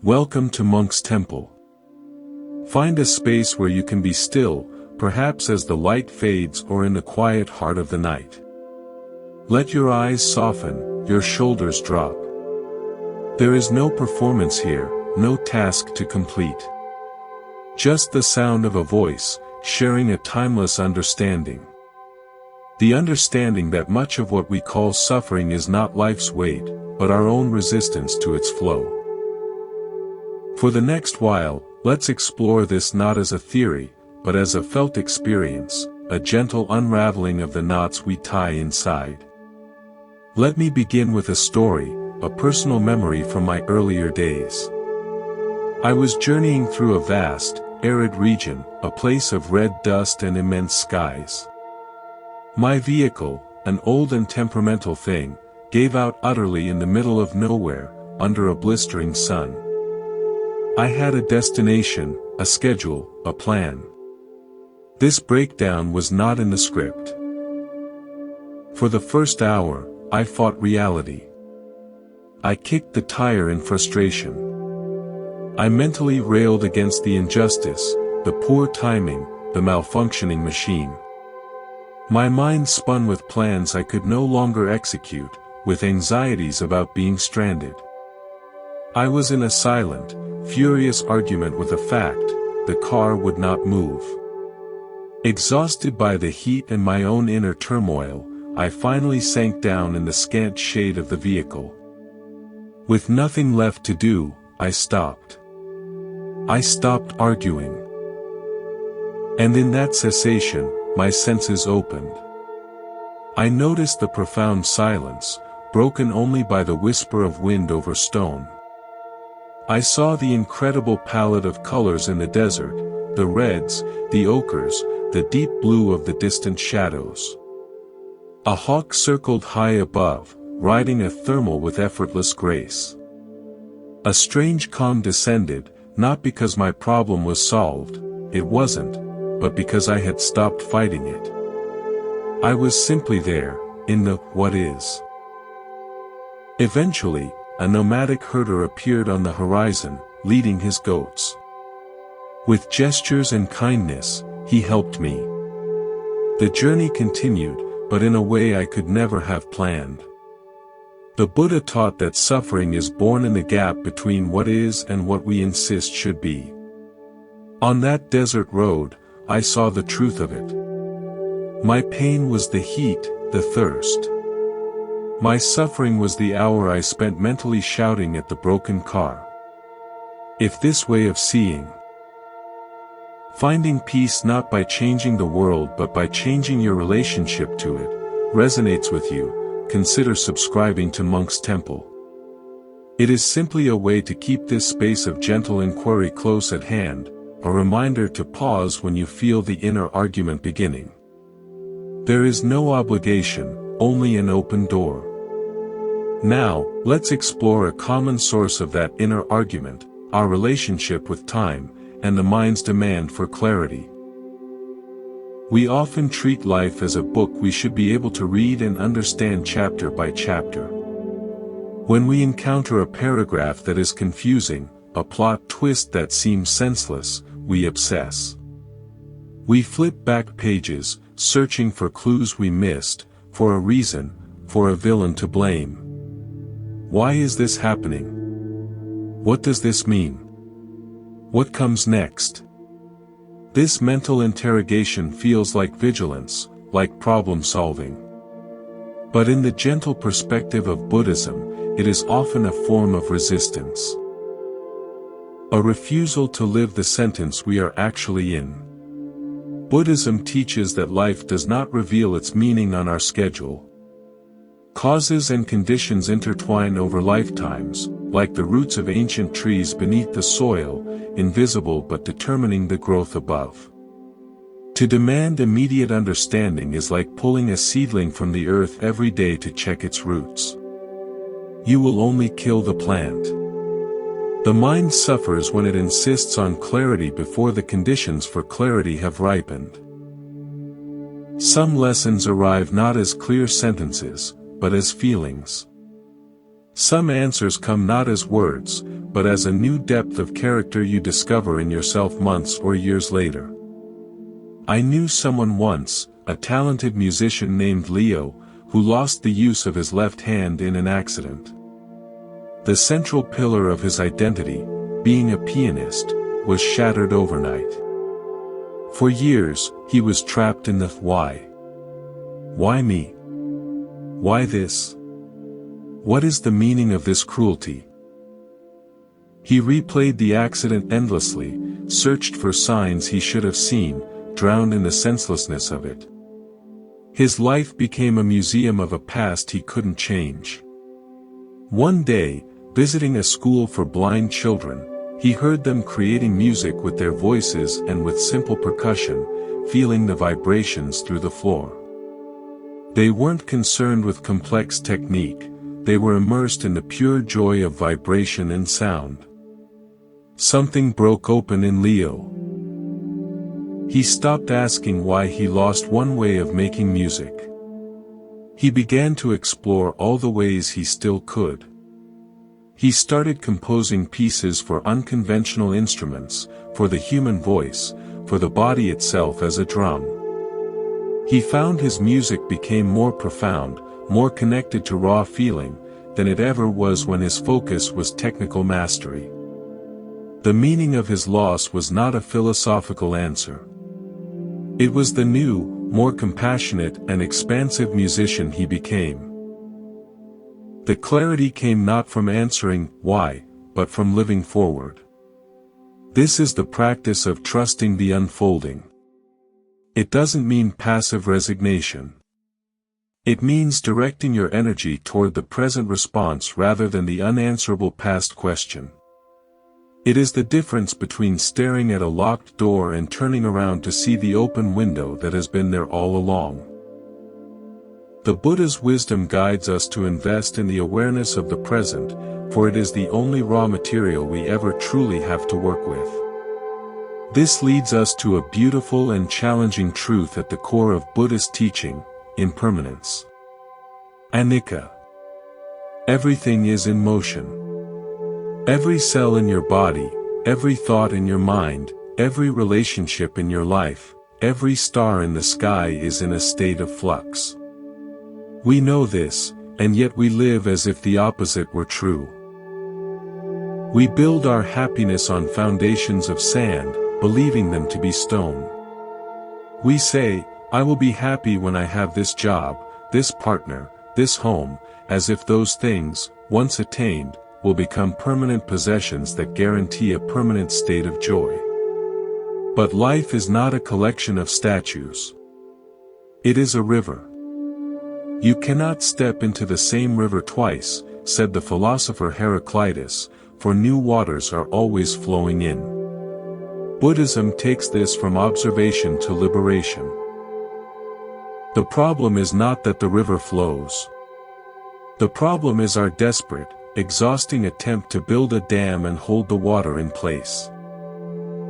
Welcome to Monk's Temple. Find a space where you can be still, perhaps as the light fades or in the quiet heart of the night. Let your eyes soften, your shoulders drop. There is no performance here, no task to complete. Just the sound of a voice, sharing a timeless understanding. The understanding that much of what we call suffering is not life's weight, but our own resistance to its flow. For the next while, let's explore this not as a theory, but as a felt experience, a gentle unraveling of the knots we tie inside. Let me begin with a story, a personal memory from my earlier days. I was journeying through a vast, arid region, a place of red dust and immense skies. My vehicle, an old and temperamental thing, gave out utterly in the middle of nowhere, under a blistering sun. I had a destination, a schedule, a plan. This breakdown was not in the script. For the first hour, I fought reality. I kicked the tire in frustration. I mentally railed against the injustice, the poor timing, the malfunctioning machine. My mind spun with plans I could no longer execute, with anxieties about being stranded. I was in a silent, furious argument with the fact, the car would not move. Exhausted by the heat and my own inner turmoil, I finally sank down in the scant shade of the vehicle. With nothing left to do, I stopped. I stopped arguing. And in that cessation, my senses opened. I noticed the profound silence, broken only by the whisper of wind over stone. I saw the incredible palette of colors in the desert, the reds, the ochres, the deep blue of the distant shadows. A hawk circled high above, riding a thermal with effortless grace. A strange calm descended, not because my problem was solved, it wasn't, but because I had stopped fighting it. I was simply there, in the what is. Eventually, a nomadic herder appeared on the horizon, leading his goats. With gestures and kindness, he helped me. The journey continued, but in a way I could never have planned. The Buddha taught that suffering is born in the gap between what is and what we insist should be. On that desert road, I saw the truth of it. My pain was the heat, the thirst. My suffering was the hour I spent mentally shouting at the broken car. If this way of seeing, finding peace not by changing the world but by changing your relationship to it, resonates with you, consider subscribing to Monk's Temple. It is simply a way to keep this space of gentle inquiry close at hand, a reminder to pause when you feel the inner argument beginning. There is no obligation, only an open door. Now, let's explore a common source of that inner argument, our relationship with time, and the mind's demand for clarity. We often treat life as a book we should be able to read and understand chapter by chapter. When we encounter a paragraph that is confusing, a plot twist that seems senseless, we obsess. We flip back pages, searching for clues we missed, for a reason, for a villain to blame. Why is this happening? What does this mean? What comes next? This mental interrogation feels like vigilance, like problem solving. But in the gentle perspective of Buddhism, it is often a form of resistance. A refusal to live the sentence we are actually in. Buddhism teaches that life does not reveal its meaning on our schedule. Causes and conditions intertwine over lifetimes, like the roots of ancient trees beneath the soil, invisible but determining the growth above. To demand immediate understanding is like pulling a seedling from the earth every day to check its roots. You will only kill the plant. The mind suffers when it insists on clarity before the conditions for clarity have ripened. Some lessons arrive not as clear sentences, but as feelings. Some answers come not as words, but as a new depth of character you discover in yourself months or years later. I knew someone once, a talented musician named Leo, who lost the use of his left hand in an accident. The central pillar of his identity, being a pianist, was shattered overnight. For years, he was trapped in the why. Why me? Why this? What is the meaning of this cruelty? He replayed the accident endlessly, searched for signs he should have seen, drowned in the senselessness of it. His life became a museum of a past he couldn't change. One day, visiting a school for blind children, he heard them creating music with their voices and with simple percussion, feeling the vibrations through the floor. They weren't concerned with complex technique, they were immersed in the pure joy of vibration and sound. Something broke open in Leo. He stopped asking why he lost one way of making music. He began to explore all the ways he still could. He started composing pieces for unconventional instruments, for the human voice, for the body itself as a drum. He found his music became more profound, more connected to raw feeling, than it ever was when his focus was technical mastery. The meaning of his loss was not a philosophical answer. It was the new, more compassionate and expansive musician he became. The clarity came not from answering why, but from living forward. This is the practice of trusting the unfolding. It doesn't mean passive resignation. It means directing your energy toward the present response rather than the unanswerable past question. It is the difference between staring at a locked door and turning around to see the open window that has been there all along. The Buddha's wisdom guides us to invest in the awareness of the present, for it is the only raw material we ever truly have to work with. This leads us to a beautiful and challenging truth at the core of Buddhist teaching: impermanence. Anicca. Everything is in motion. Every cell in your body, every thought in your mind, every relationship in your life, every star in the sky is in a state of flux. We know this, and yet we live as if the opposite were true. We build our happiness on foundations of sand, believing them to be stone. We say, I will be happy when I have this job, this partner, this home, as if those things, once attained, will become permanent possessions that guarantee a permanent state of joy. But life is not a collection of statues. It is a river. You cannot step into the same river twice, said the philosopher Heraclitus, for new waters are always flowing in. Buddhism takes this from observation to liberation. The problem is not that the river flows. The problem is our desperate, exhausting attempt to build a dam and hold the water in place.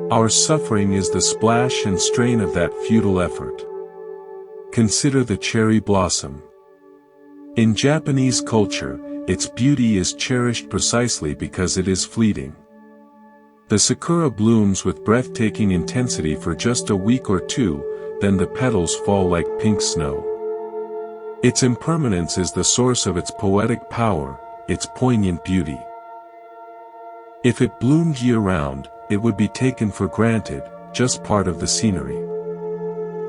Our suffering is the splash and strain of that futile effort. Consider the cherry blossom. In Japanese culture, its beauty is cherished precisely because it is fleeting. The sakura blooms with breathtaking intensity for just a week or two, then the petals fall like pink snow. Its impermanence is the source of its poetic power, its poignant beauty. If it bloomed year-round, it would be taken for granted, just part of the scenery.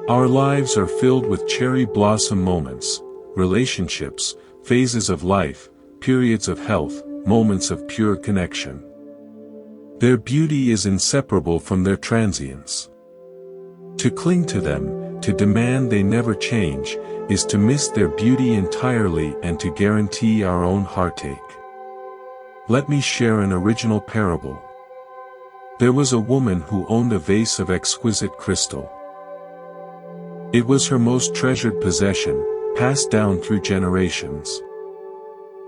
Our lives are filled with cherry blossom moments, relationships, phases of life, periods of health, moments of pure connection. Their beauty is inseparable from their transience. To cling to them, to demand they never change, is to miss their beauty entirely and to guarantee our own heartache. Let me share an original parable. There was a woman who owned a vase of exquisite crystal. It was her most treasured possession, passed down through generations.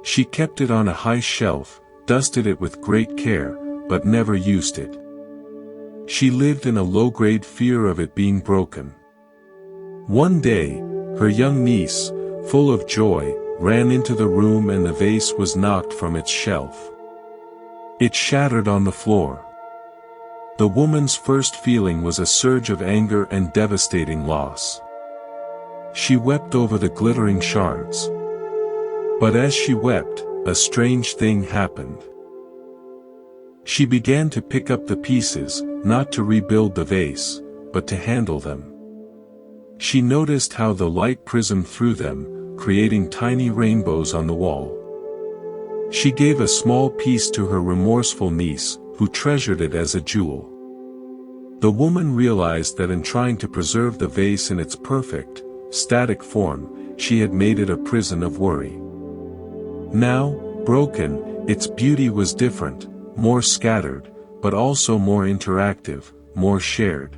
She kept it on a high shelf, dusted it with great care, but never used it. She lived in a low-grade fear of it being broken. One day, her young niece, full of joy, ran into the room and the vase was knocked from its shelf. It shattered on the floor. The woman's first feeling was a surge of anger and devastating loss. She wept over the glittering shards. But as she wept, a strange thing happened. She began to pick up the pieces, not to rebuild the vase, but to handle them. She noticed how the light prismed through them, creating tiny rainbows on the wall. She gave a small piece to her remorseful niece, who treasured it as a jewel. The woman realized that in trying to preserve the vase in its perfect, static form, she had made it a prison of worry. Now, broken, its beauty was different, more scattered, but also more interactive, more shared.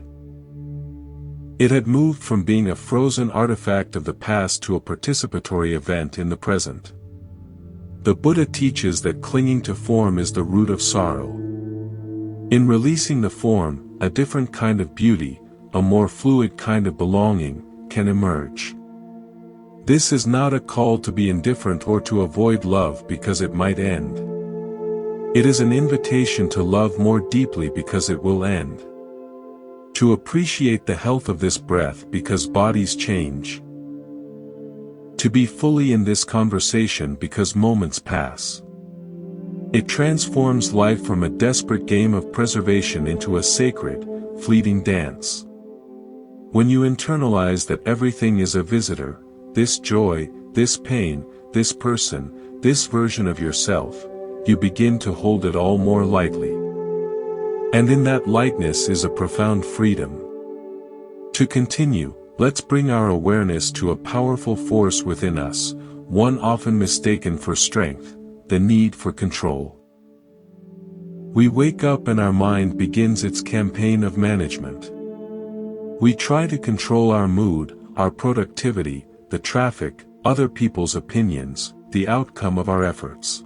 It had moved from being a frozen artifact of the past to a participatory event in the present. The Buddha teaches that clinging to form is the root of sorrow. In releasing the form, a different kind of beauty, a more fluid kind of belonging, can emerge. This is not a call to be indifferent or to avoid love because it might end. It is an invitation to love more deeply because it will end. To appreciate the health of this breath because bodies change. To be fully in this conversation because moments pass. It transforms life from a desperate game of preservation into a sacred, fleeting dance. When you internalize that everything is a visitor, this joy, this pain, this person, this version of yourself, you begin to hold it all more lightly. And in that lightness is a profound freedom. To continue, let's bring our awareness to a powerful force within us, one often mistaken for strength, the need for control. We wake up and our mind begins its campaign of management. We try to control our mood, our productivity, the traffic, other people's opinions, the outcome of our efforts.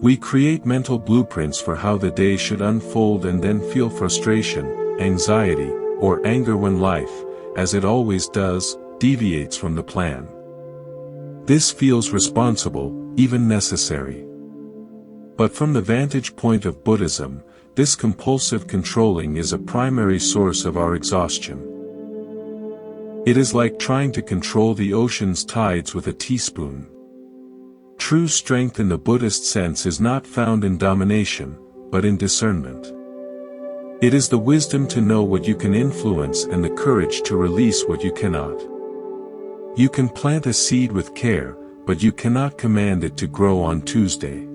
We create mental blueprints for how the day should unfold and then feel frustration, anxiety, or anger when life, as it always does, deviates from the plan. This feels responsible, even necessary. But from the vantage point of Buddhism, this compulsive controlling is a primary source of our exhaustion. It is like trying to control the ocean's tides with a teaspoon. True strength in the Buddhist sense is not found in domination, but in discernment. It is the wisdom to know what you can influence and the courage to release what you cannot. You can plant a seed with care, but you cannot command it to grow on Tuesday.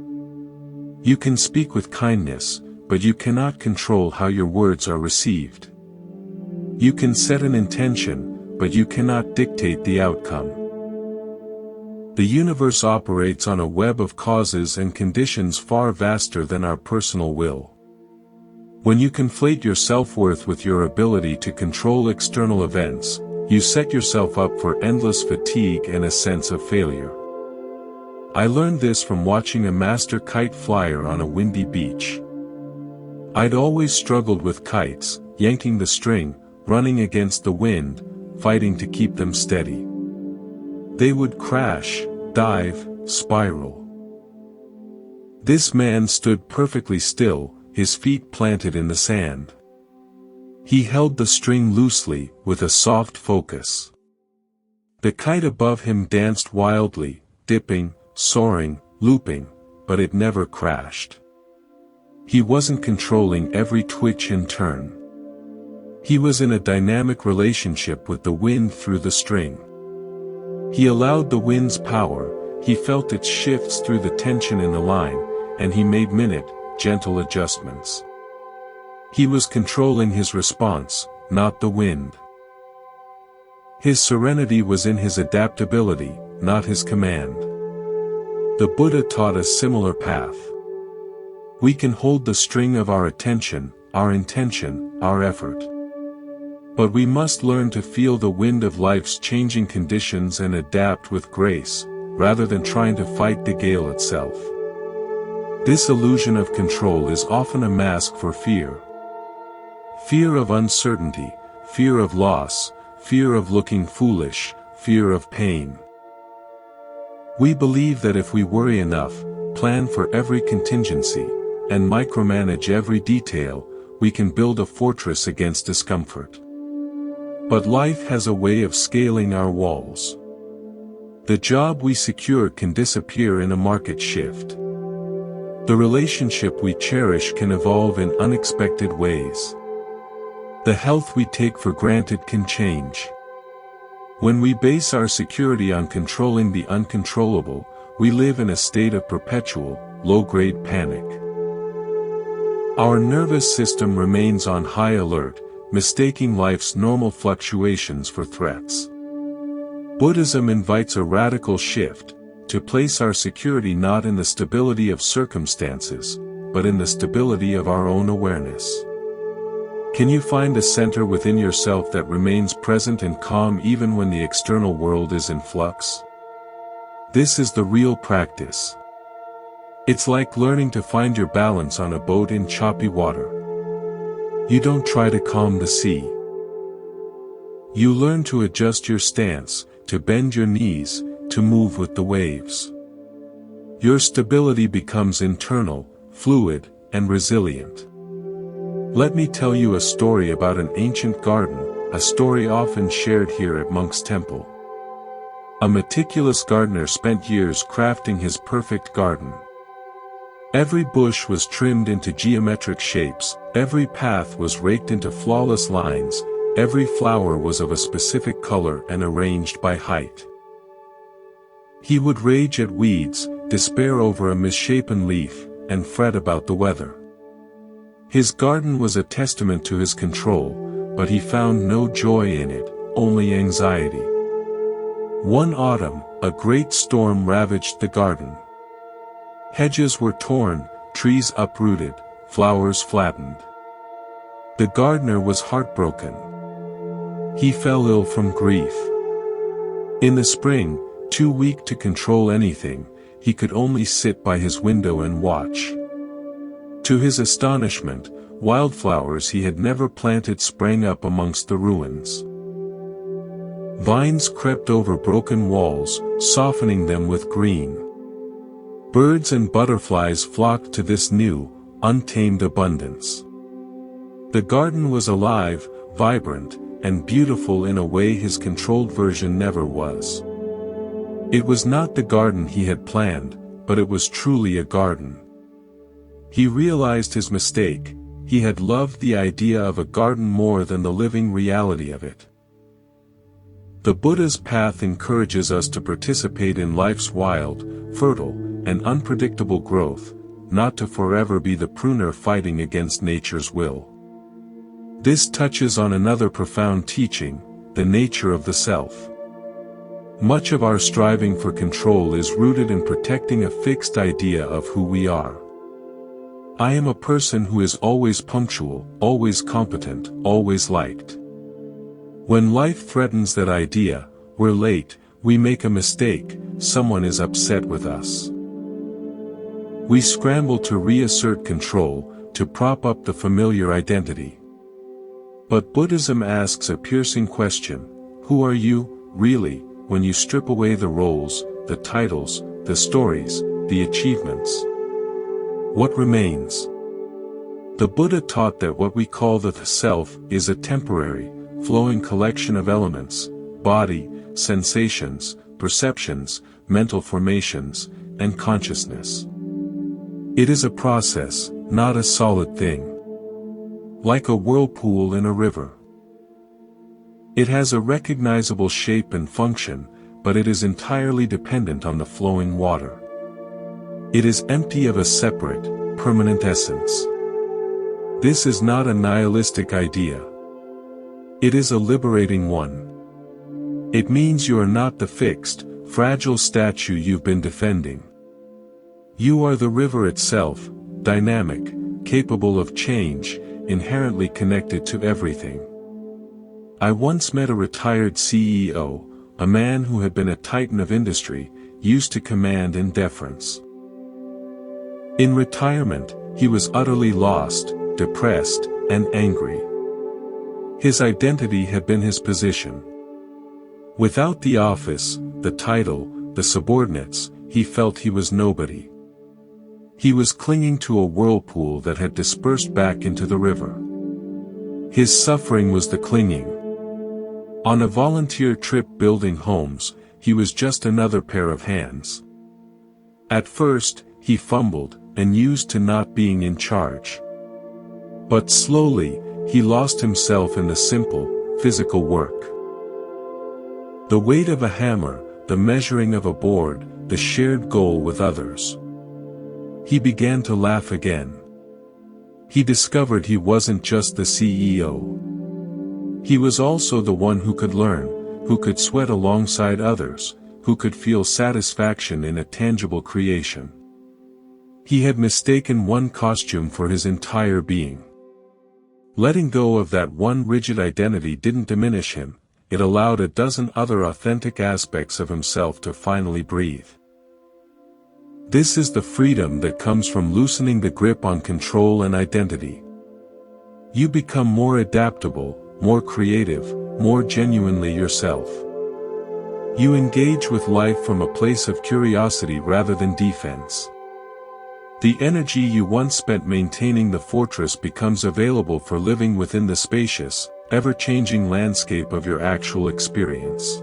You can speak with kindness, but you cannot control how your words are received. You can set an intention, but you cannot dictate the outcome. The universe operates on a web of causes and conditions far vaster than our personal will. When you conflate your self-worth with your ability to control external events, you set yourself up for endless fatigue and a sense of failure. I learned this from watching a master kite flyer on a windy beach. I'd always struggled with kites, yanking the string, running against the wind, fighting to keep them steady. They would crash, dive, spiral. This man stood perfectly still, his feet planted in the sand. He held the string loosely, with a soft focus. The kite above him danced wildly, dipping, soaring, looping, but it never crashed. He wasn't controlling every twitch and turn. He was in a dynamic relationship with the wind through the string. He allowed the wind's power, he felt its shifts through the tension in the line, and he made gentle adjustments. He was controlling his response, not the wind. His serenity was in his adaptability, not his command. The Buddha taught a similar path. We can hold the string of our attention, our intention, our effort. But we must learn to feel the wind of life's changing conditions and adapt with grace, rather than trying to fight the gale itself. This illusion of control is often a mask for fear. Fear of uncertainty, fear of loss, fear of looking foolish, fear of pain. We believe that if we worry enough, plan for every contingency, and micromanage every detail, we can build a fortress against discomfort. But life has a way of scaling our walls. The job we secure can disappear in a market shift. The relationship we cherish can evolve in unexpected ways. The health we take for granted can change. When we base our security on controlling the uncontrollable, we live in a state of perpetual, low-grade panic. Our nervous system remains on high alert, mistaking life's normal fluctuations for threats. Buddhism invites a radical shift, to place our security not in the stability of circumstances, but in the stability of our own awareness. Can you find a center within yourself that remains present and calm even when the external world is in flux? This is the real practice. It's like learning to find your balance on a boat in choppy water. You don't try to calm the sea. You learn to adjust your stance, to bend your knees, to move with the waves. Your stability becomes internal, fluid, and resilient. Let me tell you a story about an ancient garden, a story often shared here at Monk's Temple. A meticulous gardener spent years crafting his perfect garden. Every bush was trimmed into geometric shapes, every path was raked into flawless lines, every flower was of a specific color and arranged by height. He would rage at weeds, despair over a misshapen leaf, and fret about the weather. His garden was a testament to his control, but he found no joy in it, only anxiety. One autumn, a great storm ravaged the garden. Hedges were torn, trees uprooted, flowers flattened. The gardener was heartbroken. He fell ill from grief. In the spring, too weak to control anything, he could only sit by his window and watch. To his astonishment, wildflowers he had never planted sprang up amongst the ruins. Vines crept over broken walls, softening them with green. Birds and butterflies flocked to this new, untamed abundance. The garden was alive, vibrant, and beautiful in a way his controlled version never was. It was not the garden he had planned, but it was truly a garden. He realized his mistake. He had loved the idea of a garden more than the living reality of it. The Buddha's path encourages us to participate in life's wild, fertile, and unpredictable growth, not to forever be the pruner fighting against nature's will. This touches on another profound teaching, the nature of the self. Much of our striving for control is rooted in protecting a fixed idea of who we are. I am a person who is always punctual, always competent, always liked. When life threatens that idea, we're late, we make a mistake, someone is upset with us. We scramble to reassert control, to prop up the familiar identity. But Buddhism asks a piercing question: who are you, really, when you strip away the roles, the titles, the stories, the achievements? What remains? The Buddha taught that what we call the self is a temporary, flowing collection of elements, body, sensations, perceptions, mental formations, and consciousness. It is a process, not a solid thing. Like a whirlpool in a river. It has a recognizable shape and function, but it is entirely dependent on the flowing water. It is empty of a separate, permanent essence. This is not a nihilistic idea. It is a liberating one. It means you are not the fixed, fragile statue you've been defending. You are the river itself, dynamic, capable of change, inherently connected to everything. I once met a retired CEO, a man who had been a titan of industry, used to command and deference. In retirement, he was utterly lost, depressed, and angry. His identity had been his position. Without the office, the title, the subordinates, he felt he was nobody. He was clinging to a whirlpool that had dispersed back into the river. His suffering was the clinging. On a volunteer trip building homes, he was just another pair of hands. At first, he fumbled, and used to not being in charge. But slowly, he lost himself in the simple, physical work. The weight of a hammer, the measuring of a board, the shared goal with others. He began to laugh again. He discovered he wasn't just the CEO. He was also the one who could learn, who could sweat alongside others, who could feel satisfaction in a tangible creation. He had mistaken one costume for his entire being. Letting go of that one rigid identity didn't diminish him, it allowed a dozen other authentic aspects of himself to finally breathe. This is the freedom that comes from loosening the grip on control and identity. You become more adaptable, more creative, more genuinely yourself. You engage with life from a place of curiosity rather than defense. The energy you once spent maintaining the fortress becomes available for living within the spacious, ever-changing landscape of your actual experience.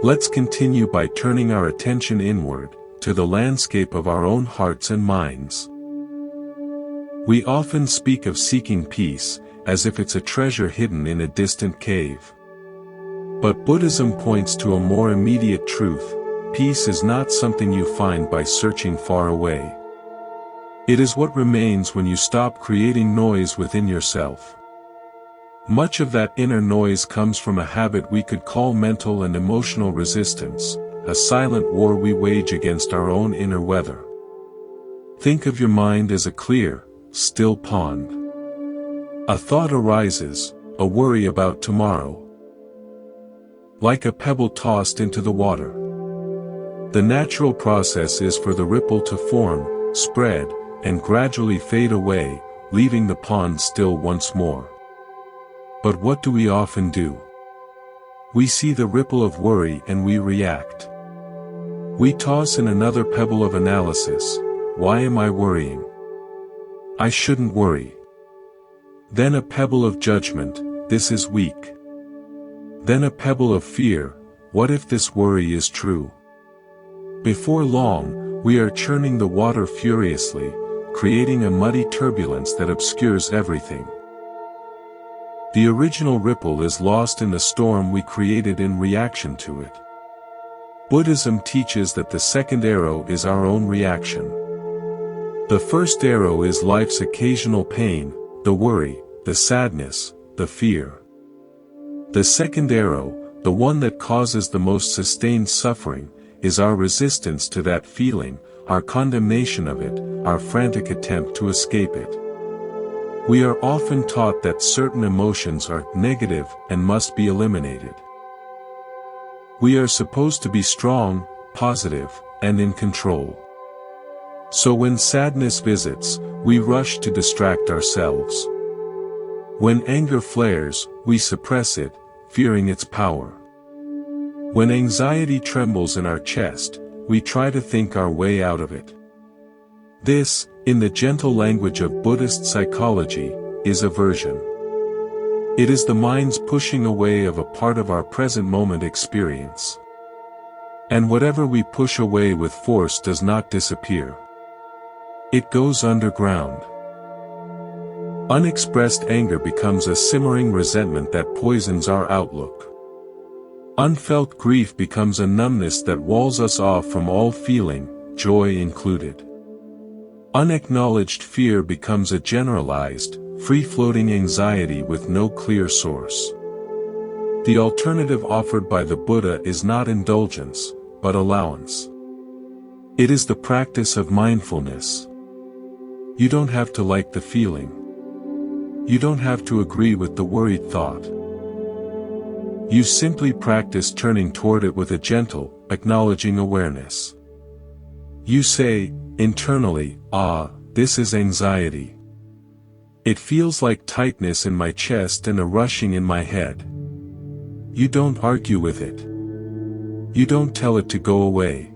Let's continue by turning our attention inward, to the landscape of our own hearts and minds. We often speak of seeking peace, as if it's a treasure hidden in a distant cave. But Buddhism points to a more immediate truth: peace is not something you find by searching far away. It is what remains when you stop creating noise within yourself. Much of that inner noise comes from a habit we could call mental and emotional resistance, a silent war we wage against our own inner weather. Think of your mind as a clear, still pond. A thought arises, a worry about tomorrow. Like a pebble tossed into the water. The natural process is for the ripple to form, spread, and gradually fade away, leaving the pond still once more. But what do we often do? We see the ripple of worry and we react. We toss in another pebble of analysis: why am I worrying? I shouldn't worry. Then a pebble of judgment: this is weak. Then a pebble of fear: what if this worry is true? Before long, we are churning the water furiously, creating a muddy turbulence that obscures everything. The original ripple is lost in the storm we created in reaction to it. Buddhism teaches that the second arrow is our own reaction. The first arrow is life's occasional pain, the worry, the sadness, the fear. The second arrow, the one that causes the most sustained suffering, is our resistance to that feeling, our condemnation of it, our frantic attempt to escape it. We are often taught that certain emotions are negative and must be eliminated. We are supposed to be strong, positive, and in control. So when sadness visits, we rush to distract ourselves. When anger flares, we suppress it, fearing its power. When anxiety trembles in our chest, we try to think our way out of it. This, in the gentle language of Buddhist psychology, is aversion. It is the mind's pushing away of a part of our present moment experience. And whatever we push away with force does not disappear. It goes underground. Unexpressed anger becomes a simmering resentment that poisons our outlook. Unfelt grief becomes a numbness that walls us off from all feeling, joy included. Unacknowledged fear becomes a generalized, free-floating anxiety with no clear source. The alternative offered by the Buddha is not indulgence, but allowance. It is the practice of mindfulness. You don't have to like the feeling. You don't have to agree with the worried thought. You simply practice turning toward it with a gentle, acknowledging awareness. You say, internally, this is anxiety. It feels like tightness in my chest and a rushing in my head. You don't argue with it. You don't tell it to go away.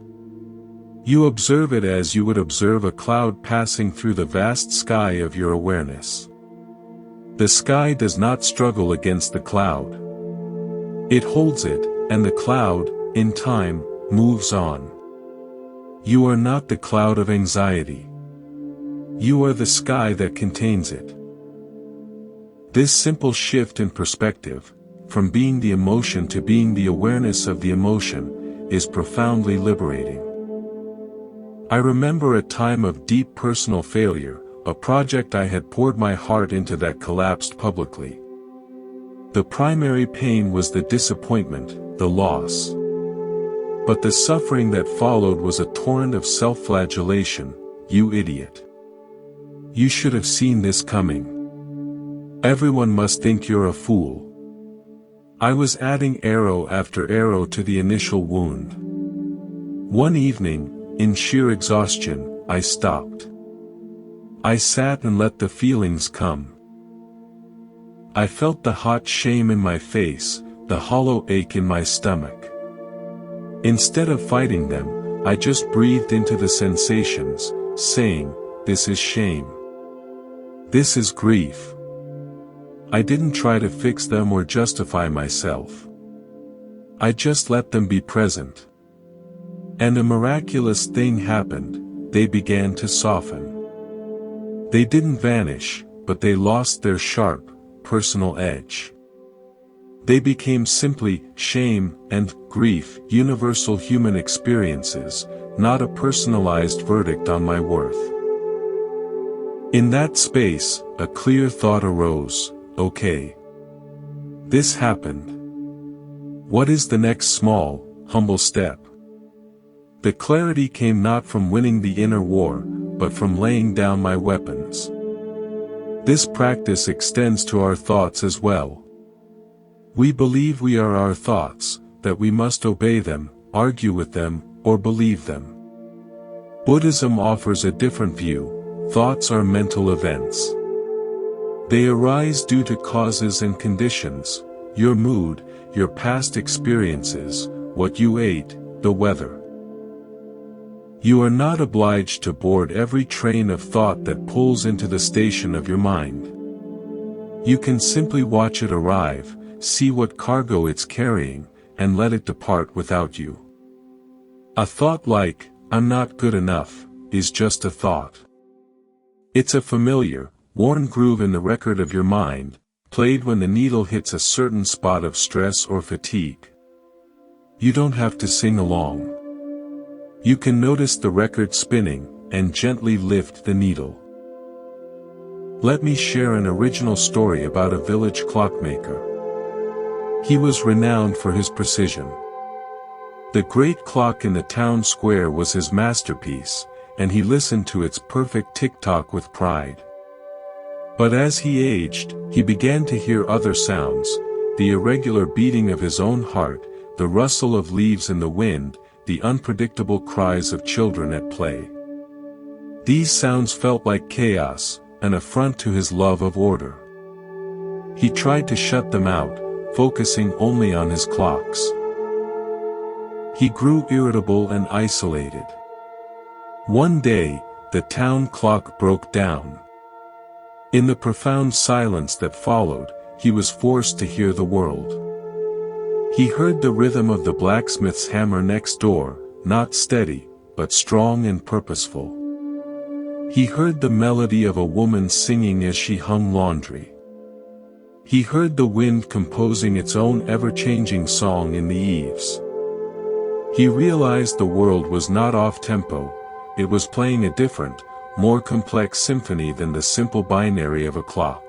You observe it as you would observe a cloud passing through the vast sky of your awareness. The sky does not struggle against the cloud. It holds it, and the cloud, in time, moves on. You are not the cloud of anxiety. You are the sky that contains it. This simple shift in perspective, from being the emotion to being the awareness of the emotion, is profoundly liberating. I remember a time of deep personal failure, a project I had poured my heart into that collapsed publicly. The primary pain was the disappointment, the loss. But the suffering that followed was a torrent of self-flagellation. You idiot. You should have seen this coming. Everyone must think you're a fool. I was adding arrow after arrow to the initial wound. One evening, in sheer exhaustion, I stopped. I sat and let the feelings come. I felt the hot shame in my face, the hollow ache in my stomach. Instead of fighting them, I just breathed into the sensations, saying, "This is shame. This is grief." I didn't try to fix them or justify myself. I just let them be present. And a miraculous thing happened, they began to soften. They didn't vanish, but they lost their sharp, personal edge. They became simply shame and grief, universal human experiences, not a personalized verdict on my worth. In that space, a clear thought arose, okay. This happened. What is the next small, humble step? The clarity came not from winning the inner war, but from laying down my weapons. This practice extends to our thoughts as well. We believe we are our thoughts, that we must obey them, argue with them, or believe them. Buddhism offers a different view. Thoughts are mental events. They arise due to causes and conditions, your mood, your past experiences, what you ate, the weather. You are not obliged to board every train of thought that pulls into the station of your mind. You can simply watch it arrive, see what cargo it's carrying, and let it depart without you. A thought like, "I'm not good enough," is just a thought. It's a familiar, worn groove in the record of your mind, played when the needle hits a certain spot of stress or fatigue. You don't have to sing along. You can notice the record spinning, and gently lift the needle. Let me share an original story about a village clockmaker. He was renowned for his precision. The great clock in the town square was his masterpiece, and he listened to its perfect tick-tock with pride. But as he aged, he began to hear other sounds, the irregular beating of his own heart, the rustle of leaves in the wind, the unpredictable cries of children at play. These sounds felt like chaos, an affront to his love of order. He tried to shut them out, focusing only on his clocks. He grew irritable and isolated. One day, the town clock broke down. In the profound silence that followed, he was forced to hear the world. He heard the rhythm of the blacksmith's hammer next door, not steady, but strong and purposeful. He heard the melody of a woman singing as she hung laundry. He heard the wind composing its own ever-changing song in the eaves. He realized the world was not off-tempo, it was playing a different, more complex symphony than the simple binary of a clock.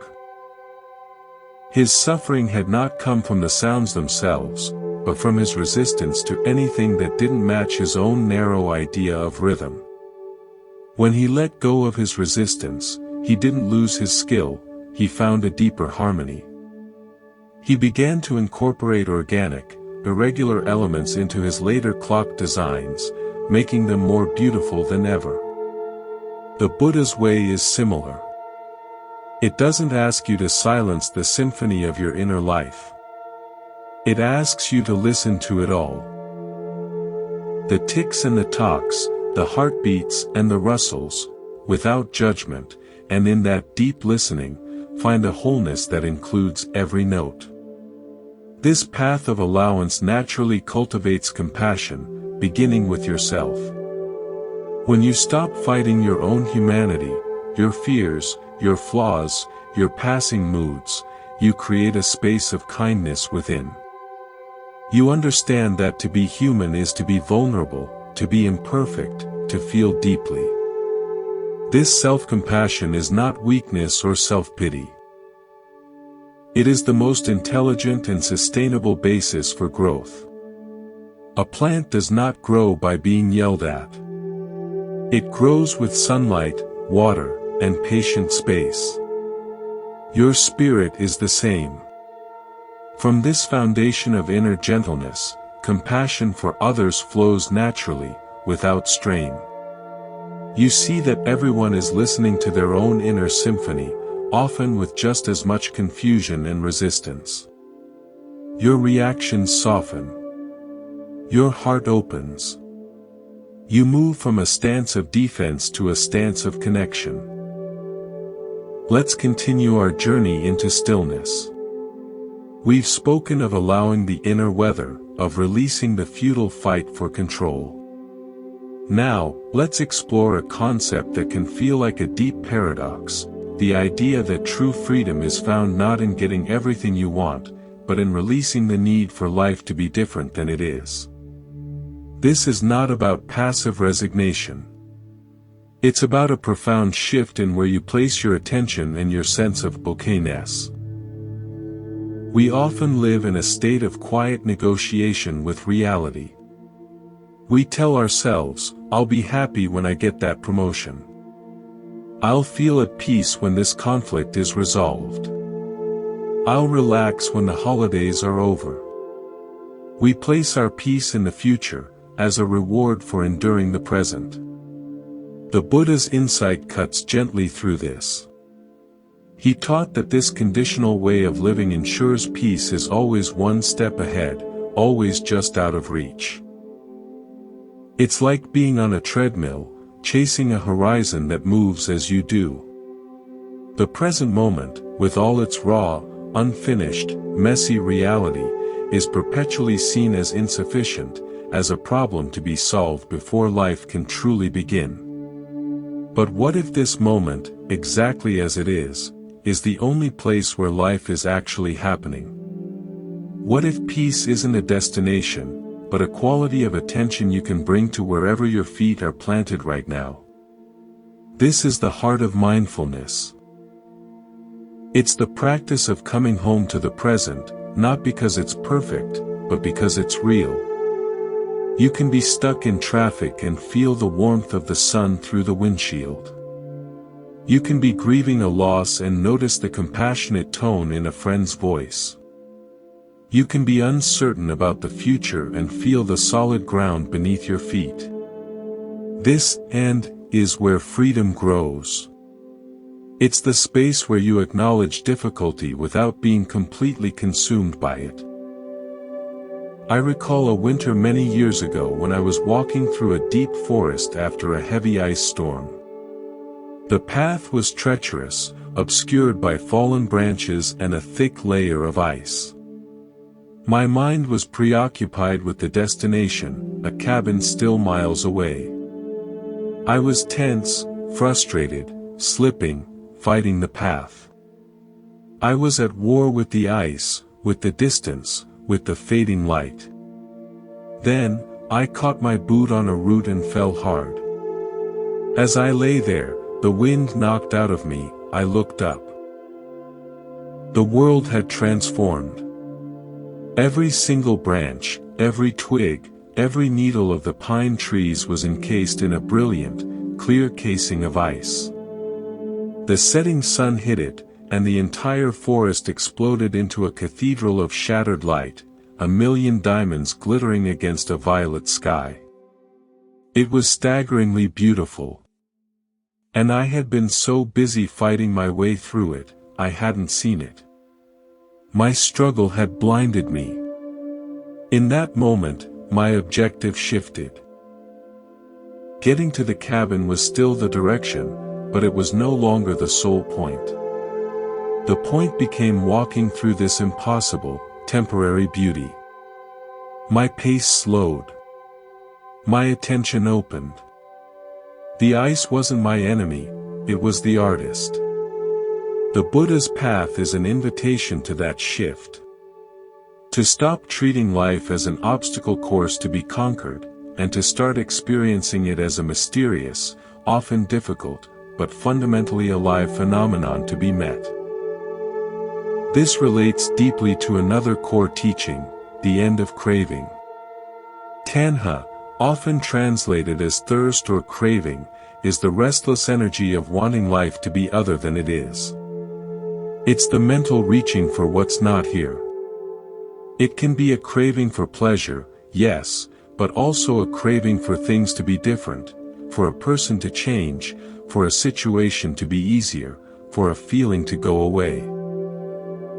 His suffering had not come from the sounds themselves, but from his resistance to anything that didn't match his own narrow idea of rhythm. When he let go of his resistance, he didn't lose his skill, he found a deeper harmony. He began to incorporate organic, irregular elements into his later clock designs, making them more beautiful than ever. The Buddha's way is similar. It doesn't ask you to silence the symphony of your inner life. It asks you to listen to it all. The ticks and the tocks, the heartbeats and the rustles, without judgment, and in that deep listening, find a wholeness that includes every note. This path of allowance naturally cultivates compassion, beginning with yourself. When you stop fighting your own humanity, your fears, your flaws, your passing moods, you create a space of kindness within. You understand that to be human is to be vulnerable, to be imperfect, to feel deeply. This self-compassion is not weakness or self-pity. It is the most intelligent and sustainable basis for growth. A plant does not grow by being yelled at. It grows with sunlight, water, and patient space. Your spirit is the same. From this foundation of inner gentleness, compassion for others flows naturally, without strain. You see that everyone is listening to their own inner symphony, often with just as much confusion and resistance. Your reactions soften. Your heart opens. You move from a stance of defense to a stance of connection. Let's continue our journey into stillness. We've spoken of allowing the inner weather, of releasing the futile fight for control. Now, let's explore a concept that can feel like a deep paradox, the idea that true freedom is found not in getting everything you want, but in releasing the need for life to be different than it is. This is not about passive resignation. It's about a profound shift in where you place your attention and your sense of okayness. We often live in a state of quiet negotiation with reality. We tell ourselves, I'll be happy when I get that promotion. I'll feel at peace when this conflict is resolved. I'll relax when the holidays are over. We place our peace in the future, as a reward for enduring the present. The Buddha's insight cuts gently through this. He taught that this conditional way of living ensures peace is always one step ahead, always just out of reach. It's like being on a treadmill, chasing a horizon that moves as you do. The present moment, with all its raw, unfinished, messy reality, is perpetually seen as insufficient, as a problem to be solved before life can truly begin. But what if this moment, exactly as it is the only place where life is actually happening? What if peace isn't a destination, but a quality of attention you can bring to wherever your feet are planted right now? This is the heart of mindfulness. It's the practice of coming home to the present, not because it's perfect, but because it's real. You can be stuck in traffic and feel the warmth of the sun through the windshield. You can be grieving a loss and notice the compassionate tone in a friend's voice. You can be uncertain about the future and feel the solid ground beneath your feet. This, is where freedom grows. It's the space where you acknowledge difficulty without being completely consumed by it. I recall a winter many years ago when I was walking through a deep forest after a heavy ice storm. The path was treacherous, obscured by fallen branches and a thick layer of ice. My mind was preoccupied with the destination, a cabin still miles away. I was tense, frustrated, slipping, fighting the path. I was at war with the ice, with the distance, with the fading light. Then, I caught my boot on a root and fell hard. As I lay there, the wind knocked out of me, I looked up. The world had transformed. Every single branch, every twig, every needle of the pine trees was encased in a brilliant, clear casing of ice. The setting sun hit it, and the entire forest exploded into a cathedral of shattered light, a million diamonds glittering against a violet sky. It was staggeringly beautiful. And I had been so busy fighting my way through it, I hadn't seen it. My struggle had blinded me. In that moment, my objective shifted. Getting to the cabin was still the direction, but it was no longer the sole point. The point became walking through this impossible, temporary beauty. My pace slowed. My attention opened. The ice wasn't my enemy, it was the artist. The Buddha's path is an invitation to that shift. To stop treating life as an obstacle course to be conquered, and to start experiencing it as a mysterious, often difficult, but fundamentally alive phenomenon to be met. This relates deeply to another core teaching, the end of craving. Tanha, often translated as thirst or craving, is the restless energy of wanting life to be other than it is. It's the mental reaching for what's not here. It can be a craving for pleasure, yes, but also a craving for things to be different, for a person to change, for a situation to be easier, for a feeling to go away.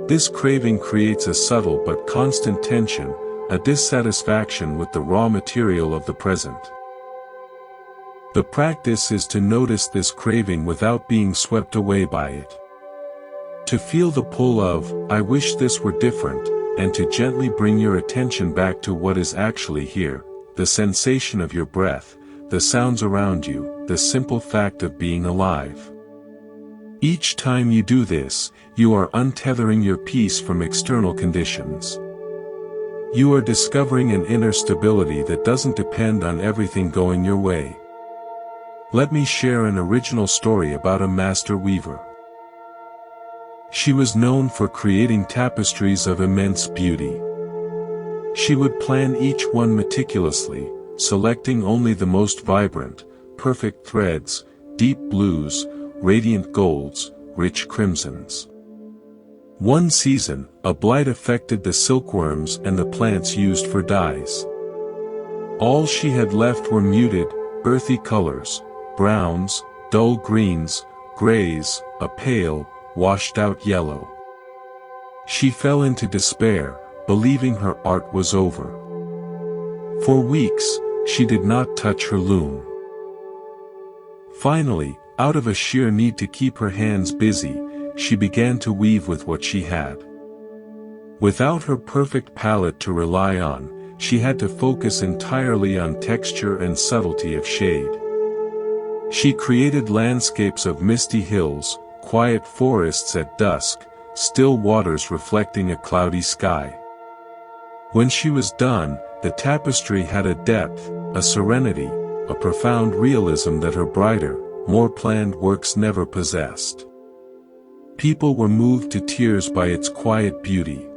This craving creates a subtle but constant tension, a dissatisfaction with the raw material of the present. The practice is to notice this craving without being swept away by it. To feel the pull of, I wish this were different, and to gently bring your attention back to what is actually here, the sensation of your breath, the sounds around you, the simple fact of being alive. Each time you do this, you are untethering your peace from external conditions. You are discovering an inner stability that doesn't depend on everything going your way. Let me share an original story about a master weaver. She was known for creating tapestries of immense beauty. She would plan each one meticulously, selecting only the most vibrant, perfect threads, deep blues, radiant golds, rich crimsons. One season, a blight affected the silkworms and the plants used for dyes. All she had left were muted, earthy colors, browns, dull greens, grays, a pale, washed-out yellow. She fell into despair, believing her art was over. For weeks, she did not touch her loom. Finally, out of a sheer need to keep her hands busy, she began to weave with what she had. Without her perfect palette to rely on, she had to focus entirely on texture and subtlety of shade. She created landscapes of misty hills, quiet forests at dusk, still waters reflecting a cloudy sky. When she was done, the tapestry had a depth, a serenity, a profound realism that her brighter, more planned works never possessed. People were moved to tears by its quiet beauty.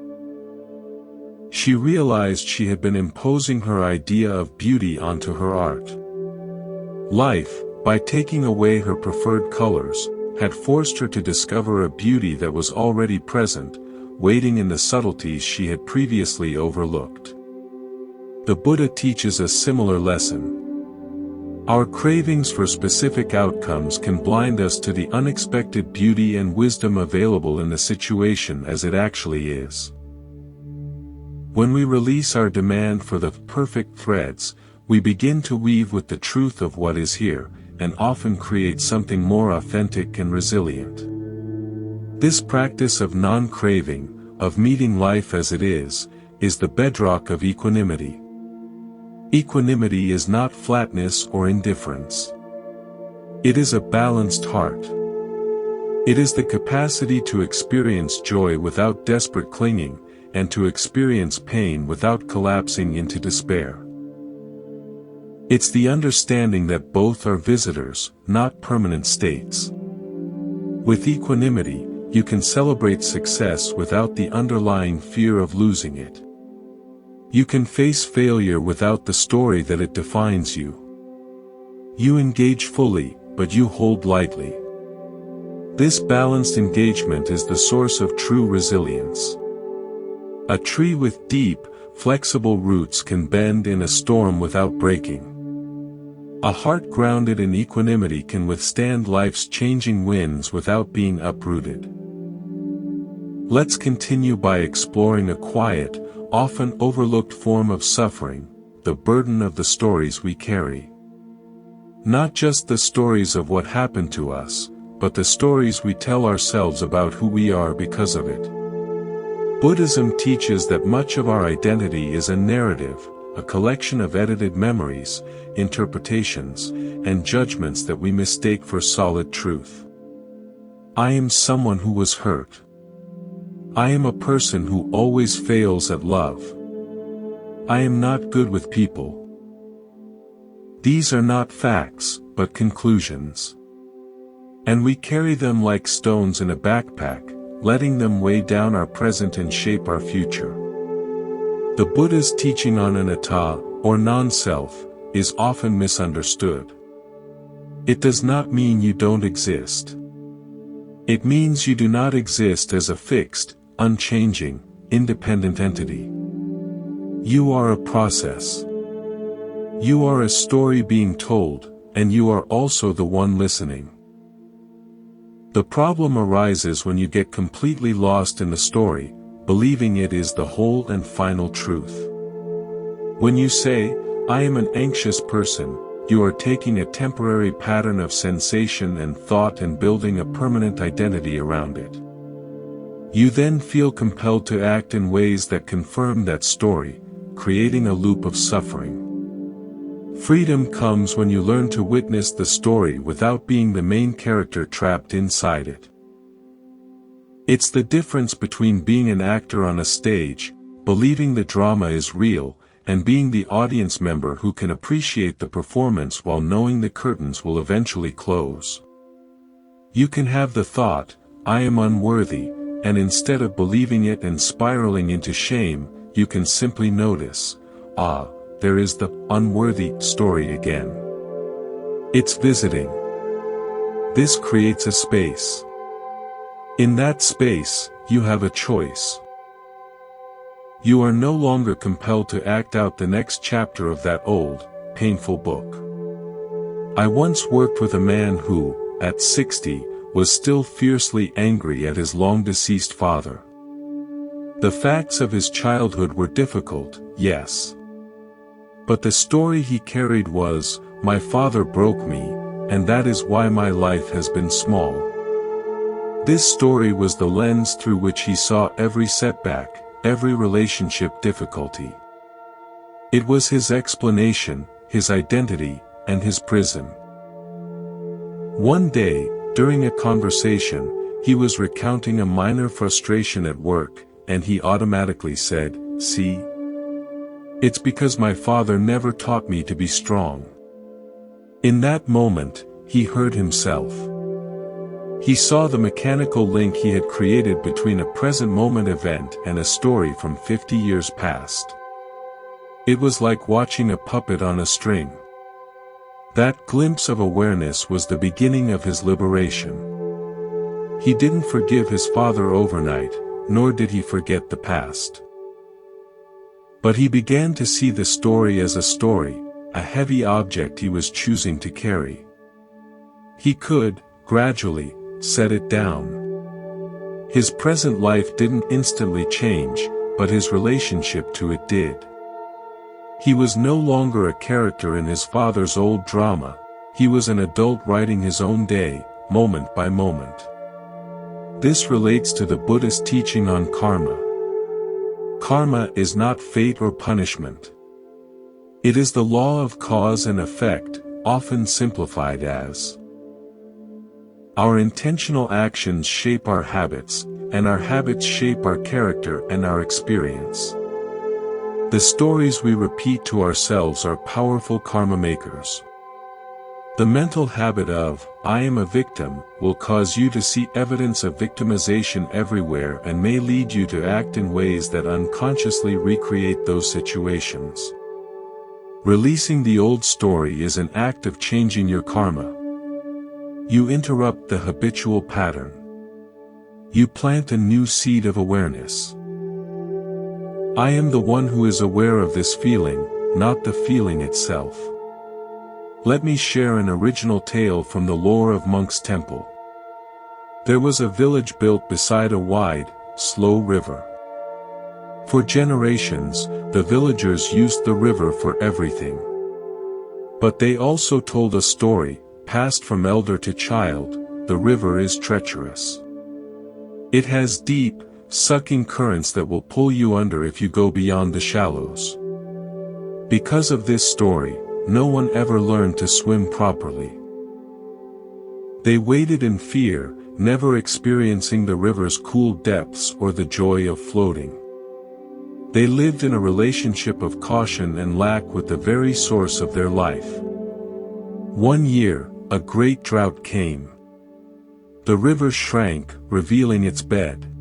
She realized she had been imposing her idea of beauty onto her art. Life, by taking away her preferred colors, had forced her to discover a beauty that was already present, waiting in the subtleties she had previously overlooked. The Buddha teaches a similar lesson. Our cravings for specific outcomes can blind us to the unexpected beauty and wisdom available in the situation as it actually is. When we release our demand for the perfect threads, we begin to weave with the truth of what is here, and often create something more authentic and resilient. This practice of non-craving, of meeting life as it is the bedrock of equanimity. Equanimity is not flatness or indifference. It is a balanced heart. It is the capacity to experience joy without desperate clinging, and to experience pain without collapsing into despair. It's the understanding that both are visitors, not permanent states. With equanimity, you can celebrate success without the underlying fear of losing it. You can face failure without the story that it defines you. You engage fully, but you hold lightly. This balanced engagement is the source of true resilience. A tree with deep, flexible roots can bend in a storm without breaking. A heart grounded in equanimity can withstand life's changing winds without being uprooted. Let's continue by exploring a quiet, often overlooked form of suffering, the burden of the stories we carry. Not just the stories of what happened to us, but the stories we tell ourselves about who we are because of it. Buddhism teaches that much of our identity is a narrative, a collection of edited memories, interpretations, and judgments that we mistake for solid truth. I am someone who was hurt. I am a person who always fails at love. I am not good with people. These are not facts, but conclusions. And we carry them like stones in a backpack, letting them weigh down our present and shape our future. The Buddha's teaching on anatta, or non-self, is often misunderstood. It does not mean you don't exist. It means you do not exist as a fixed, unchanging, independent entity. You are a process. You are a story being told, and you are also the one listening. The problem arises when you get completely lost in the story, believing it is the whole and final truth. When you say, "I am an anxious person," you are taking a temporary pattern of sensation and thought and building a permanent identity around it. You then feel compelled to act in ways that confirm that story, creating a loop of suffering. Freedom comes when you learn to witness the story without being the main character trapped inside it. It's the difference between being an actor on a stage, believing the drama is real, and being the audience member who can appreciate the performance while knowing the curtains will eventually close. You can have the thought, "I am unworthy," and instead of believing it and spiraling into shame, you can simply notice, "Ah, there is the unworthy story again. It's visiting." This creates a space. In that space, you have a choice. You are no longer compelled to act out the next chapter of that old, painful book. I once worked with a man who, at 60, was still fiercely angry at his long-deceased father. The facts of his childhood were difficult, yes. But the story he carried was, "My father broke me, and that is why my life has been small." This story was the lens through which he saw every setback, every relationship difficulty. It was his explanation, his identity, and his prison. One day, during a conversation, he was recounting a minor frustration at work, and he automatically said, "See? It's because my father never taught me to be strong." In that moment, he heard himself. He saw the mechanical link he had created between a present moment event and a story from 50 years past. It was like watching a puppet on a string. That glimpse of awareness was the beginning of his liberation. He didn't forgive his father overnight, nor did he forget the past. But he began to see the story as a story, a heavy object he was choosing to carry. He could, gradually, set it down. His present life didn't instantly change, but his relationship to it did. He was no longer a character in his father's old drama, he was an adult writing his own day, moment by moment. This relates to the Buddhist teaching on karma. Karma is not fate or punishment. It is the law of cause and effect, often simplified as our intentional actions shape our habits, and our habits shape our character and our experience. The stories we repeat to ourselves are powerful karma makers. The mental habit of, "I am a victim," will cause you to see evidence of victimization everywhere and may lead you to act in ways that unconsciously recreate those situations. Releasing the old story is an act of changing your karma. You interrupt the habitual pattern. You plant a new seed of awareness. I am the one who is aware of this feeling, not the feeling itself. Let me share an original tale from the lore of Monk's Temple. There was a village built beside a wide, slow river. For generations, the villagers used the river for everything. But they also told a story, passed from elder to child. The river is treacherous. It has deep, sucking currents that will pull you under if you go beyond the shallows. Because of this story, no one ever learned to swim properly. They waited in fear, never experiencing the river's cool depths or the joy of floating. They lived in a relationship of caution and lack with the very source of their life. One year, a great drought came. The river shrank, revealing its bed.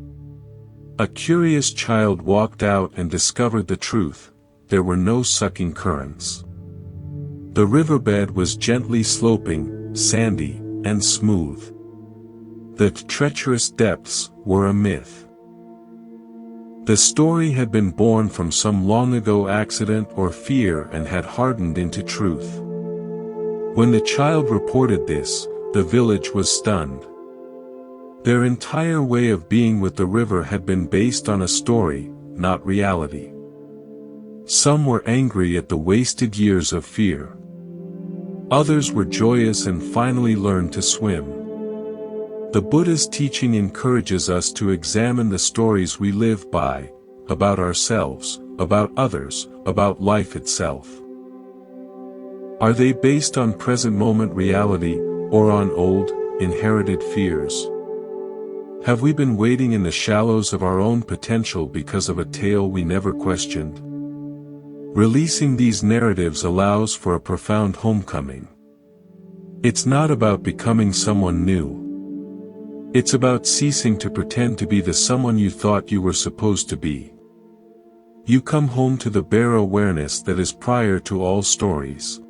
A curious child walked out and discovered the truth: there were no sucking currents. The riverbed was gently sloping, sandy, and smooth. The treacherous depths were a myth. The story had been born from some long-ago accident or fear and had hardened into truth. When the child reported this, the village was stunned. Their entire way of being with the river had been based on a story, not reality. Some were angry at the wasted years of fear. Others were joyous and finally learned to swim. The Buddhist teaching encourages us to examine the stories we live by, about ourselves, about others, about life itself. Are they based on present moment reality, or on old, inherited fears? Have we been waiting in the shallows of our own potential because of a tale we never questioned? Releasing these narratives allows for a profound homecoming. It's not about becoming someone new. It's about ceasing to pretend to be the someone you thought you were supposed to be. You come home to the bare awareness that is prior to all stories.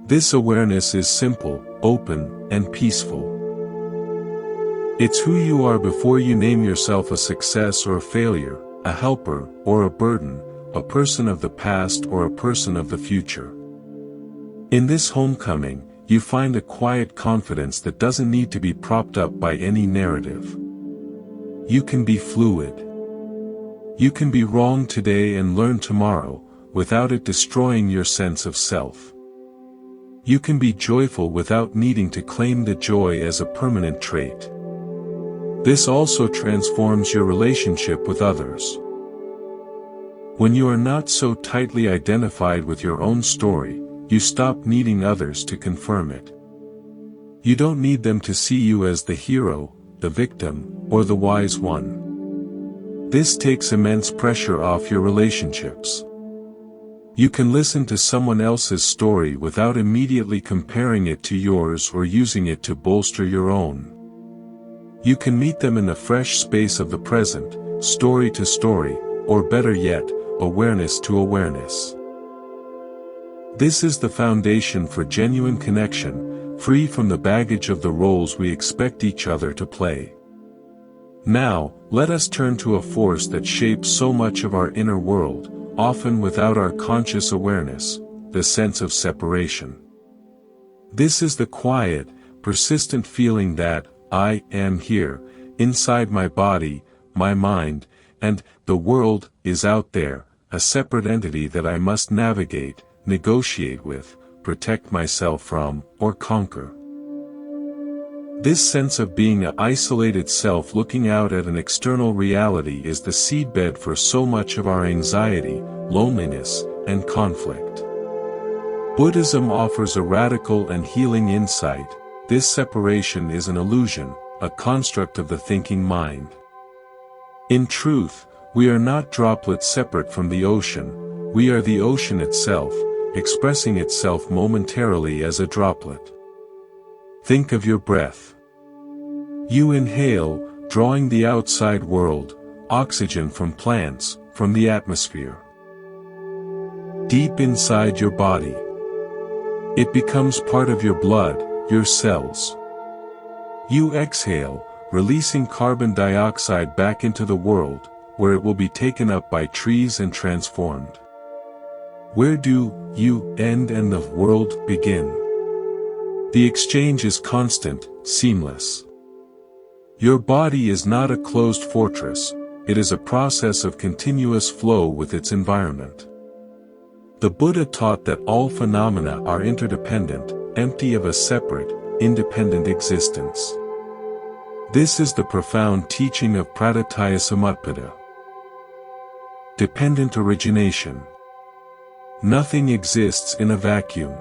This awareness is simple, open, and peaceful. It's who you are before you name yourself a success or a failure, a helper or a burden, a person of the past or a person of the future. In this homecoming, you find a quiet confidence that doesn't need to be propped up by any narrative. You can be fluid. You can be wrong today and learn tomorrow, without it destroying your sense of self. You can be joyful without needing to claim the joy as a permanent trait. This also transforms your relationship with others. When you are not so tightly identified with your own story, you stop needing others to confirm it. You don't need them to see you as the hero, the victim, or the wise one. This takes immense pressure off your relationships. You can listen to someone else's story without immediately comparing it to yours or using it to bolster your own. You can meet them in the fresh space of the present, story to story, or better yet, awareness to awareness. This is the foundation for genuine connection, free from the baggage of the roles we expect each other to play. Now, let us turn to a force that shapes so much of our inner world, often without our conscious awareness: the sense of separation. This is the quiet, persistent feeling that I am here, inside my body, my mind, and the world is out there, a separate entity that I must navigate, negotiate with, protect myself from, or conquer. This sense of being an isolated self looking out at an external reality is the seedbed for so much of our anxiety, loneliness, and conflict. Buddhism offers a radical and healing insight: this separation is an illusion, a construct of the thinking mind. In truth, we are not droplets separate from the ocean, we are the ocean itself, expressing itself momentarily as a droplet. Think of your breath. You inhale, drawing the outside world, oxygen from plants, from the atmosphere. Deep inside your body. It becomes part of your blood, your cells. You exhale, releasing carbon dioxide back into the world, where it will be taken up by trees and transformed. Where do you end and the world begin? The exchange is constant, seamless. Your body is not a closed fortress, it is a process of continuous flow with its environment. The Buddha taught that all phenomena are interdependent, empty of a separate, independent existence. This is the profound teaching of Pradityasamutpada. Dependent origination. Nothing exists in a vacuum.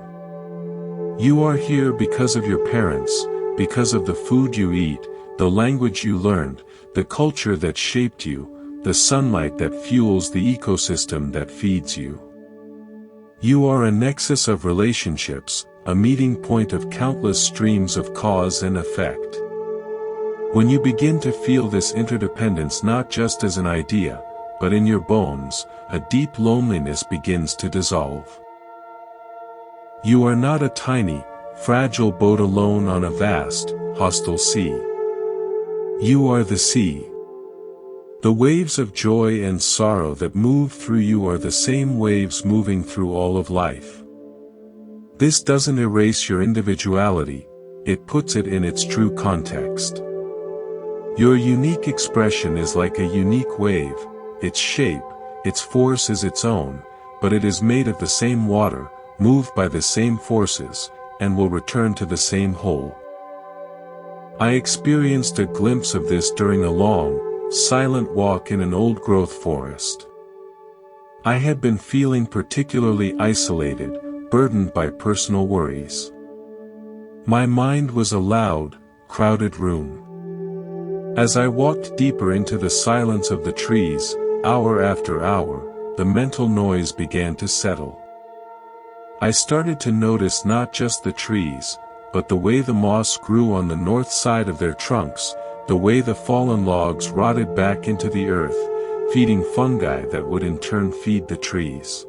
You are here because of your parents, because of the food you eat, the language you learned, the culture that shaped you, the sunlight that fuels the ecosystem that feeds you. You are a nexus of relationships, a meeting point of countless streams of cause and effect. When you begin to feel this interdependence not just as an idea, but in your bones, a deep loneliness begins to dissolve. You are not a tiny, fragile boat alone on a vast, hostile sea. You are the sea. The waves of joy and sorrow that move through you are the same waves moving through all of life. This doesn't erase your individuality, it puts it in its true context. Your unique expression is like a unique wave, its shape, its force is its own, but it is made of the same water, moved by the same forces, and will return to the same whole. I experienced a glimpse of this during a long, silent walk in an old-growth forest. I had been feeling particularly isolated, burdened by personal worries. My mind was a loud, crowded room. As I walked deeper into the silence of the trees, hour after hour, the mental noise began to settle. I started to notice not just the trees, but the way the moss grew on the north side of their trunks, the way the fallen logs rotted back into the earth, feeding fungi that would in turn feed the trees.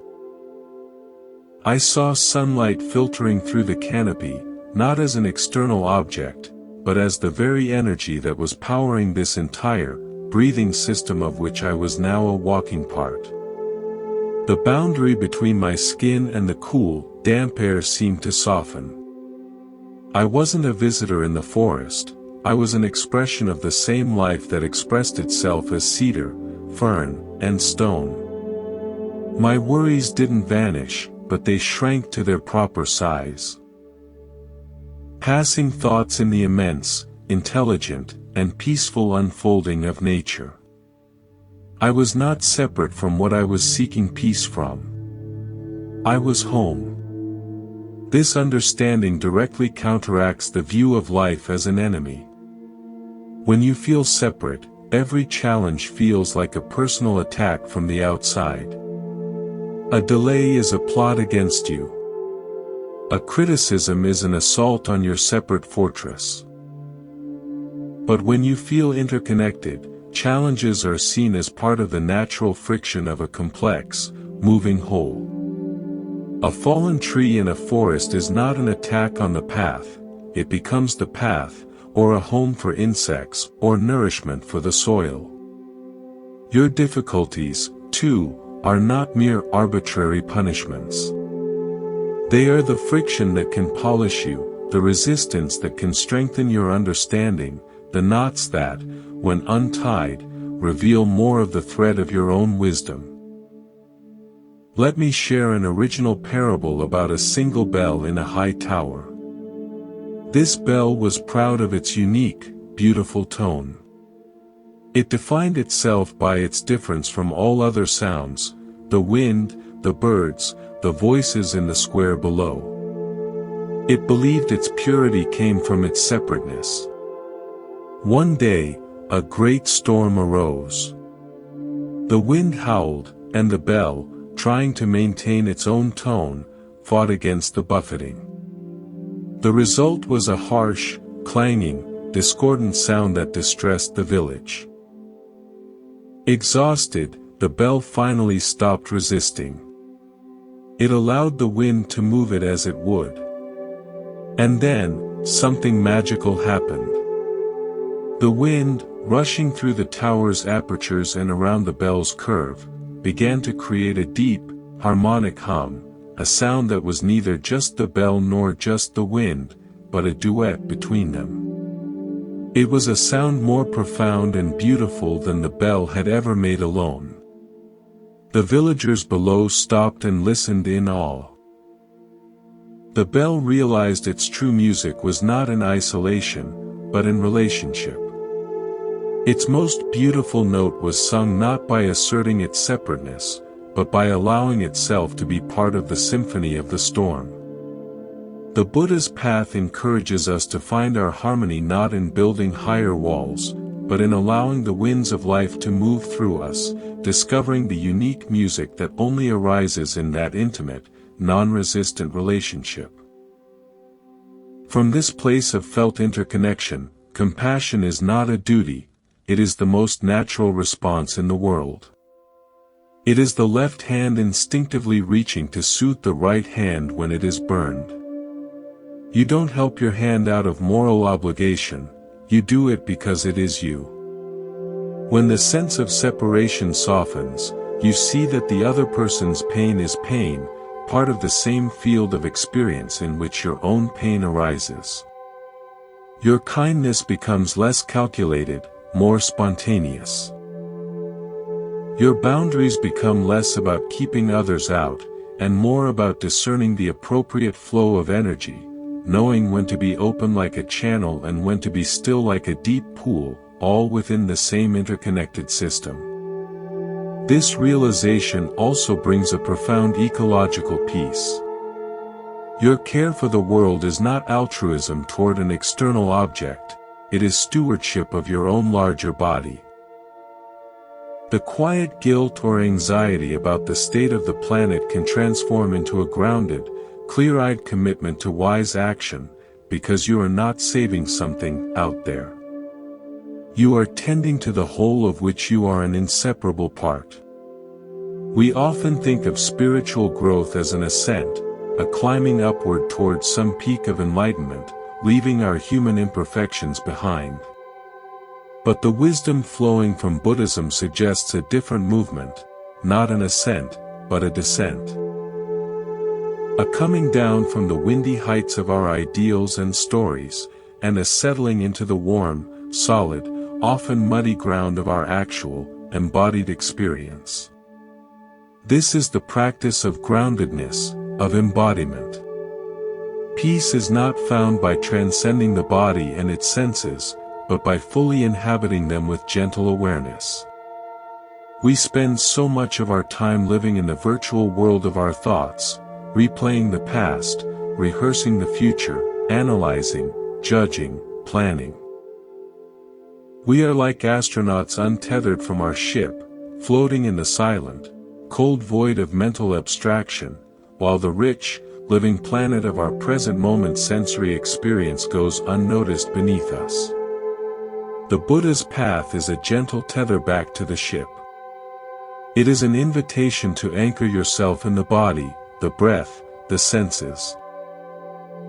I saw sunlight filtering through the canopy, not as an external object, but as the very energy that was powering this entire, breathing system of which I was now a walking part. The boundary between my skin and the cool, damp air seemed to soften. I wasn't a visitor in the forest, I was an expression of the same life that expressed itself as cedar, fern, and stone. My worries didn't vanish, but they shrank to their proper size. Passing thoughts in the immense, intelligent, and peaceful unfolding of nature. I was not separate from what I was seeking peace from. I was home. This understanding directly counteracts the view of life as an enemy. When you feel separate, every challenge feels like a personal attack from the outside. A delay is a plot against you. A criticism is an assault on your separate fortress. But when you feel interconnected, challenges are seen as part of the natural friction of a complex, moving whole. A fallen tree in a forest is not an attack on the path, it becomes the path, or a home for insects, or nourishment for the soil. Your difficulties, too, are not mere arbitrary punishments. They are the friction that can polish you, the resistance that can strengthen your understanding, the knots that, when untied, reveal more of the thread of your own wisdom. Let me share an original parable about a single bell in a high tower. This bell was proud of its unique, beautiful tone. It defined itself by its difference from all other sounds, the wind, the birds, the voices in the square below. It believed its purity came from its separateness. One day, a great storm arose. The wind howled, and the bell, trying to maintain its own tone, fought against the buffeting. The result was a harsh, clanging, discordant sound that distressed the village. Exhausted, the bell finally stopped resisting. It allowed the wind to move it as it would. And then, something magical happened. The wind, rushing through the tower's apertures and around the bell's curve, began to create a deep, harmonic hum, a sound that was neither just the bell nor just the wind, but a duet between them. It was a sound more profound and beautiful than the bell had ever made alone. The villagers below stopped and listened in awe. The bell realized its true music was not in isolation, but in relationship. Its most beautiful note was sung not by asserting its separateness, but by allowing itself to be part of the symphony of the storm. The Buddha's path encourages us to find our harmony not in building higher walls, but in allowing the winds of life to move through us, discovering the unique music that only arises in that intimate, non-resistant relationship. From this place of felt interconnection, compassion is not a duty, it is the most natural response in the world. It is the left hand instinctively reaching to soothe the right hand when it is burned. You don't help your hand out of moral obligation, you do it because it is you. When the sense of separation softens, you see that the other person's pain is pain, part of the same field of experience in which your own pain arises. Your kindness becomes less calculated, more spontaneous. Your boundaries become less about keeping others out, and more about discerning the appropriate flow of energy, knowing when to be open like a channel and when to be still like a deep pool, all within the same interconnected system. This realization also brings a profound ecological peace. Your care for the world is not altruism toward an external object, it is stewardship of your own larger body. The quiet guilt or anxiety about the state of the planet can transform into a grounded, clear-eyed commitment to wise action, because you are not saving something out there. You are tending to the whole of which you are an inseparable part. We often think of spiritual growth as an ascent, a climbing upward towards some peak of enlightenment, leaving our human imperfections behind. But the wisdom flowing from Buddhism suggests a different movement, not an ascent, but a descent. A coming down from the windy heights of our ideals and stories, and a settling into the warm, solid, often muddy ground of our actual, embodied experience. This is the practice of groundedness, of embodiment. Peace is not found by transcending the body and its senses, but by fully inhabiting them with gentle awareness. We spend so much of our time living in the virtual world of our thoughts, replaying the past, rehearsing the future, analyzing, judging, planning. We are like astronauts untethered from our ship, floating in the silent, cold void of mental abstraction, while the rich, living planet of our present moment sensory experience goes unnoticed beneath us. The Buddha's path is a gentle tether back to the ship. It is an invitation to anchor yourself in the body, the breath, the senses.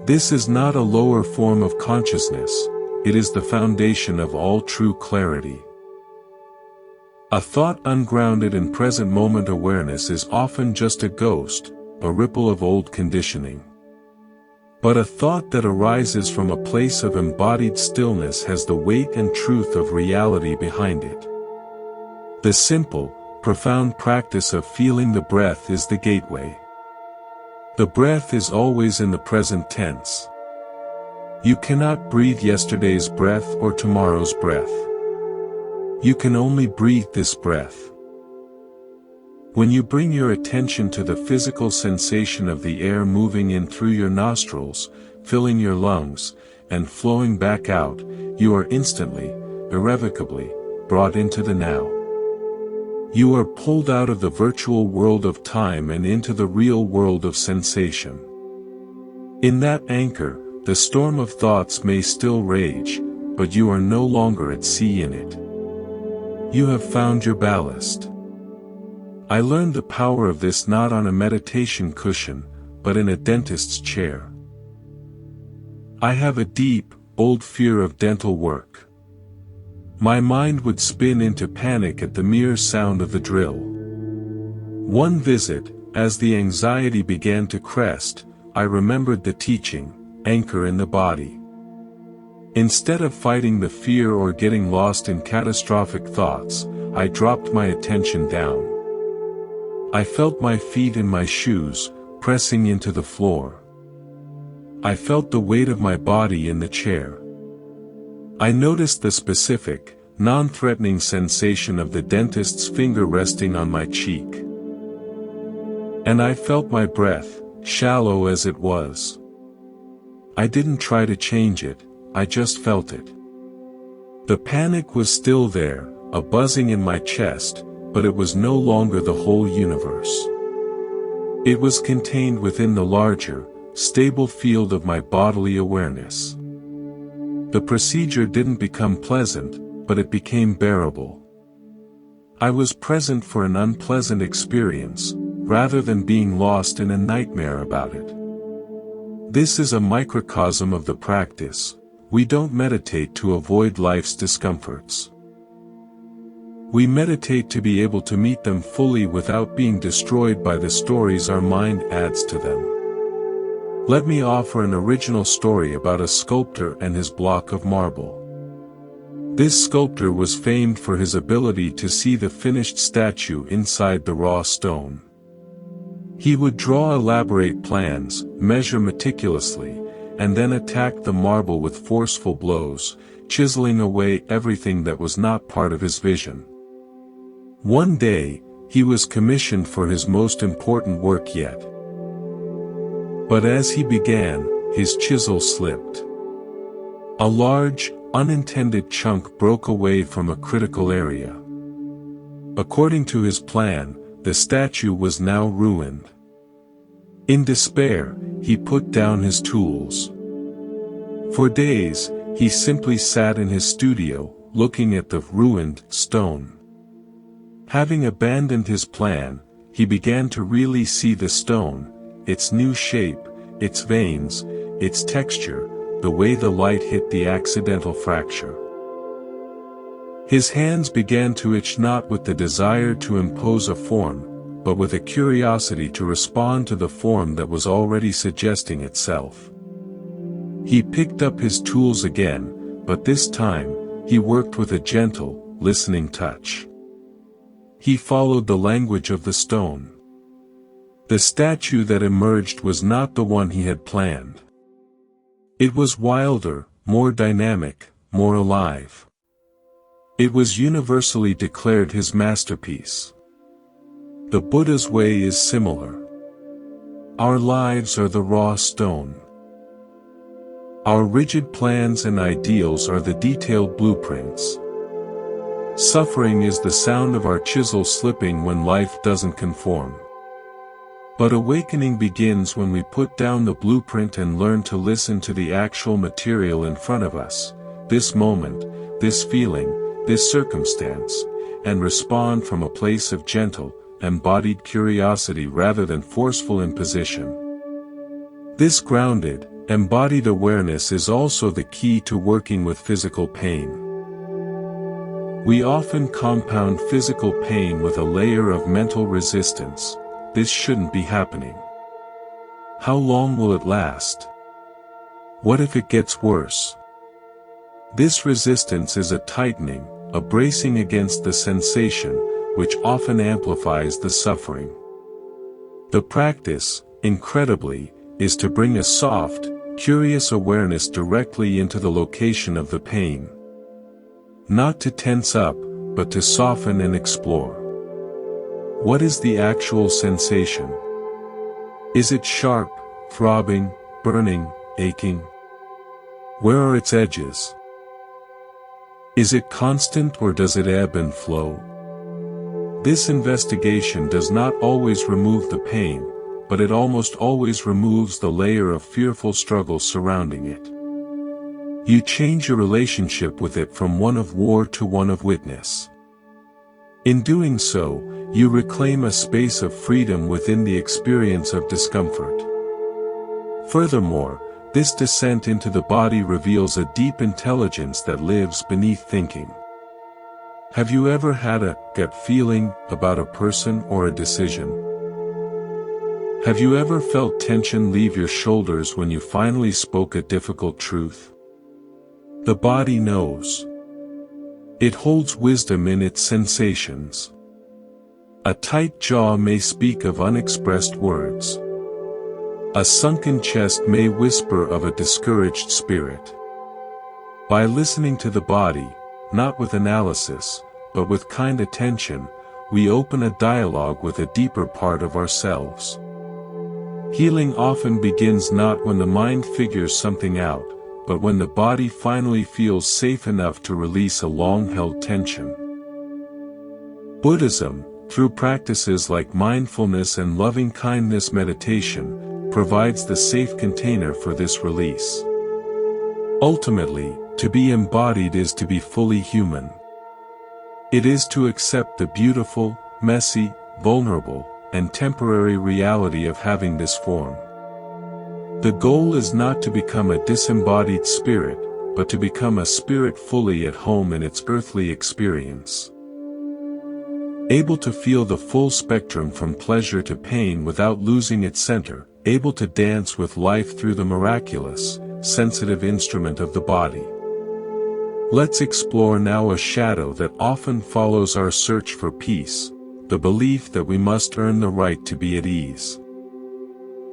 This is not a lower form of consciousness, it is the foundation of all true clarity. A thought ungrounded in present moment awareness is often just a ghost, a ripple of old conditioning. But a thought that arises from a place of embodied stillness has the weight and truth of reality behind it. The simple, profound practice of feeling the breath is the gateway. The breath is always in the present tense. You cannot breathe yesterday's breath or tomorrow's breath. You can only breathe this breath. When you bring your attention to the physical sensation of the air moving in through your nostrils, filling your lungs, and flowing back out, you are instantly, irrevocably, brought into the now. You are pulled out of the virtual world of time and into the real world of sensation. In that anchor, the storm of thoughts may still rage, but you are no longer at sea in it. You have found your ballast. I learned the power of this not on a meditation cushion, but in a dentist's chair. I have a deep, old fear of dental work. My mind would spin into panic at the mere sound of the drill. One visit, as the anxiety began to crest, I remembered the teaching, anchor in the body. Instead of fighting the fear or getting lost in catastrophic thoughts, I dropped my attention down. I felt my feet in my shoes, pressing into the floor. I felt the weight of my body in the chair. I noticed the specific, non-threatening sensation of the dentist's finger resting on my cheek. And I felt my breath, shallow as it was. I didn't try to change it, I just felt it. The panic was still there, a buzzing in my chest, but it was no longer the whole universe. It was contained within the larger, stable field of my bodily awareness. The procedure didn't become pleasant, but it became bearable. I was present for an unpleasant experience, rather than being lost in a nightmare about it. This is a microcosm of the practice. We don't meditate to avoid life's discomforts. We meditate to be able to meet them fully without being destroyed by the stories our mind adds to them. Let me offer an original story about a sculptor and his block of marble. This sculptor was famed for his ability to see the finished statue inside the raw stone. He would draw elaborate plans, measure meticulously, and then attack the marble with forceful blows, chiseling away everything that was not part of his vision. One day, he was commissioned for his most important work yet. But as he began, his chisel slipped. A large, unintended chunk broke away from a critical area. According to his plan, the statue was now ruined. In despair, he put down his tools. For days, he simply sat in his studio, looking at the ruined stone. Having abandoned his plan, he began to really see the stone, its new shape, its veins, its texture, the way the light hit the accidental fracture. His hands began to itch not with the desire to impose a form, but with a curiosity to respond to the form that was already suggesting itself. He picked up his tools again, but this time, he worked with a gentle, listening touch. He followed the language of the stone. The statue that emerged was not the one he had planned. It was wilder, more dynamic, more alive. It was universally declared his masterpiece. The Buddha's way is similar. Our lives are the raw stone. Our rigid plans and ideals are the detailed blueprints. Suffering is the sound of our chisel slipping when life doesn't conform. But awakening begins when we put down the blueprint and learn to listen to the actual material in front of us, this moment, this feeling, this circumstance, and respond from a place of gentle, embodied curiosity rather than forceful imposition. This grounded, embodied awareness is also the key to working with physical pain. We often compound physical pain with a layer of mental resistance. This shouldn't be happening. How long will it last? What if it gets worse? This resistance is a tightening, a bracing against the sensation, which often amplifies the suffering. The practice, incredibly, is to bring a soft, curious awareness directly into the location of the pain. Not to tense up, but to soften and explore. What is the actual sensation? Is it sharp, throbbing, burning, aching? Where are its edges? Is it constant or does it ebb and flow? This investigation does not always remove the pain, but it almost always removes the layer of fearful struggle surrounding it. You change your relationship with it from one of war to one of witness. In doing so, you reclaim a space of freedom within the experience of discomfort. Furthermore, this descent into the body reveals a deep intelligence that lives beneath thinking. Have you ever had a gut feeling about a person or a decision? Have you ever felt tension leave your shoulders when you finally spoke a difficult truth? The body knows. It holds wisdom in its sensations. A tight jaw may speak of unexpressed words. A sunken chest may whisper of a discouraged spirit. By listening to the body, not with analysis, but with kind attention, we open a dialogue with a deeper part of ourselves. Healing often begins not when the mind figures something out, but when the body finally feels safe enough to release a long-held tension. Buddhism, through practices like mindfulness and loving-kindness meditation, provides the safe container for this release. Ultimately, to be embodied is to be fully human. It is to accept the beautiful, messy, vulnerable, and temporary reality of having this form. The goal is not to become a disembodied spirit, but to become a spirit fully at home in its earthly experience. Able to feel the full spectrum from pleasure to pain without losing its center, able to dance with life through the miraculous, sensitive instrument of the body. Let's explore now a shadow that often follows our search for peace, the belief that we must earn the right to be at ease.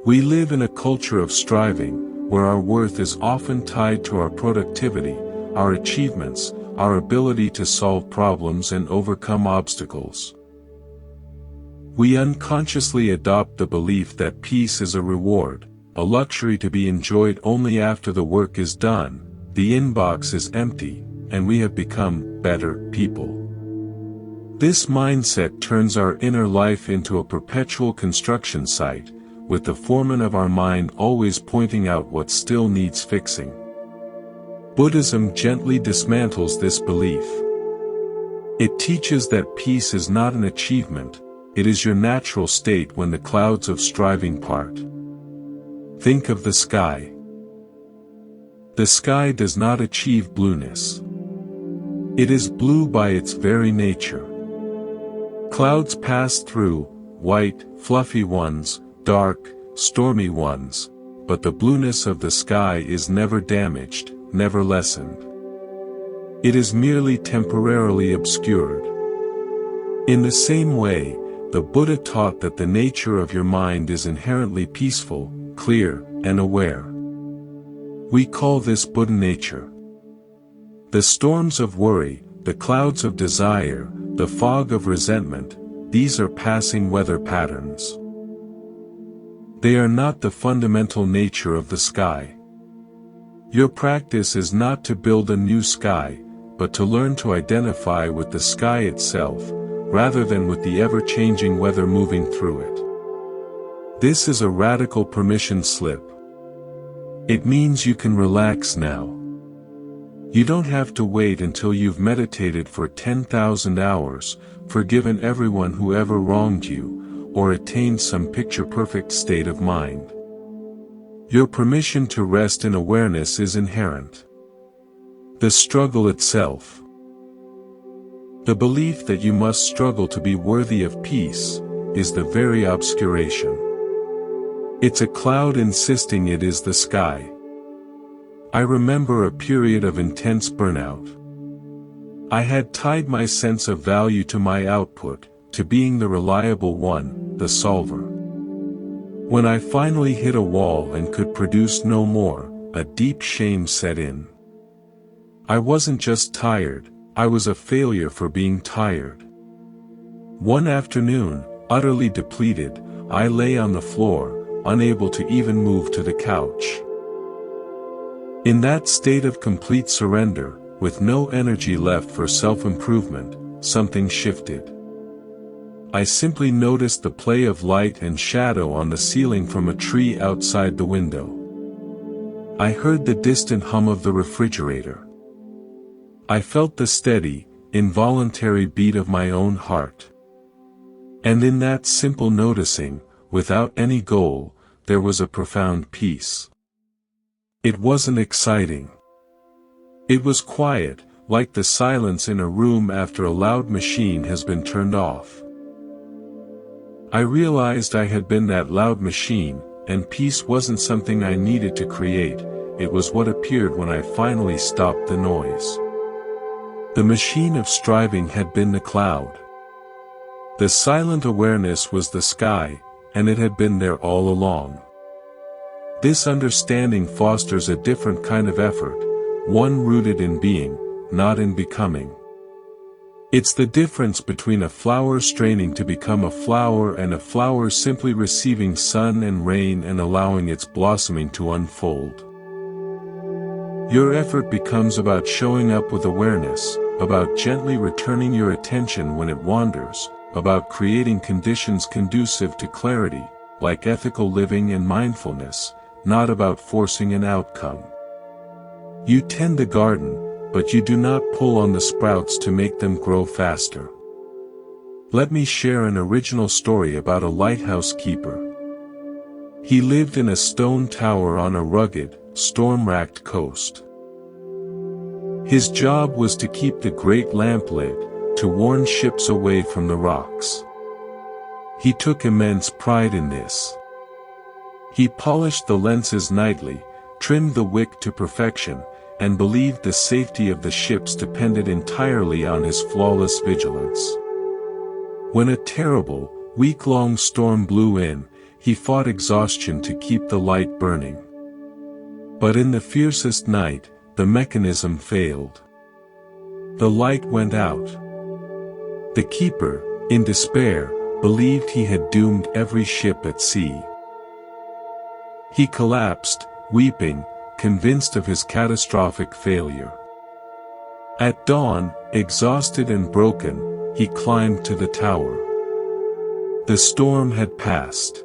We live in a culture of striving, where our worth is often tied to our productivity, our achievements, our ability to solve problems and overcome obstacles. We unconsciously adopt the belief that peace is a reward, a luxury to be enjoyed only after the work is done, the inbox is empty, and we have become better people. This mindset turns our inner life into a perpetual construction site, with the foreman of our mind always pointing out what still needs fixing. Buddhism gently dismantles this belief. It teaches that peace is not an achievement, it is your natural state when the clouds of striving part. Think of the sky. The sky does not achieve blueness. It is blue by its very nature. Clouds pass through, white, fluffy ones, dark, stormy ones, but the blueness of the sky is never damaged, never lessened. It is merely temporarily obscured. In the same way, the Buddha taught that the nature of your mind is inherently peaceful, clear, and aware. We call this Buddha nature. The storms of worry, the clouds of desire, the fog of resentment, these are passing weather patterns. They are not the fundamental nature of the sky. Your practice is not to build a new sky, but to learn to identify with the sky itself, rather than with the ever-changing weather moving through it. This is a radical permission slip. It means you can relax now. You don't have to wait until you've meditated for 10,000 hours, forgiven everyone who ever wronged you, or attained some picture-perfect state of mind. Your permission to rest in awareness is inherent. The struggle itself. The belief that you must struggle to be worthy of peace, is the very obscuration. It's a cloud insisting it is the sky. I remember a period of intense burnout. I had tied my sense of value to my output, to being the reliable one, the solver. When I finally hit a wall and could produce no more, a deep shame set in. I wasn't just tired, I was a failure for being tired. One afternoon, utterly depleted, I lay on the floor, unable to even move to the couch. In that state of complete surrender, with no energy left for self-improvement, something shifted. I simply noticed the play of light and shadow on the ceiling from a tree outside the window. I heard the distant hum of the refrigerator. I felt the steady, involuntary beat of my own heart. And in that simple noticing, without any goal, there was a profound peace. It wasn't exciting. It was quiet, like the silence in a room after a loud machine has been turned off. I realized I had been that loud machine, and peace wasn't something I needed to create, it was what appeared when I finally stopped the noise. The machine of striving had been the cloud. The silent awareness was the sky, and it had been there all along. This understanding fosters a different kind of effort, one rooted in being, not in becoming. It's the difference between a flower straining to become a flower and a flower simply receiving sun and rain and allowing its blossoming to unfold. Your effort becomes about showing up with awareness, about gently returning your attention when it wanders, about creating conditions conducive to clarity, like ethical living and mindfulness, not about forcing an outcome. You tend the garden, but you do not pull on the sprouts to make them grow faster. Let me share an original story about a lighthouse keeper. He lived in a stone tower on a rugged, storm-racked coast. His job was to keep the great lamp lit, to warn ships away from the rocks. He took immense pride in this. He polished the lenses nightly, trimmed the wick to perfection, and believed the safety of the ships depended entirely on his flawless vigilance. When a terrible, week-long storm blew in, he fought exhaustion to keep the light burning. But in the fiercest night, the mechanism failed. The light went out. The keeper, in despair, believed he had doomed every ship at sea. He collapsed, weeping, convinced of his catastrophic failure. At dawn, exhausted and broken, he climbed to the tower. The storm had passed.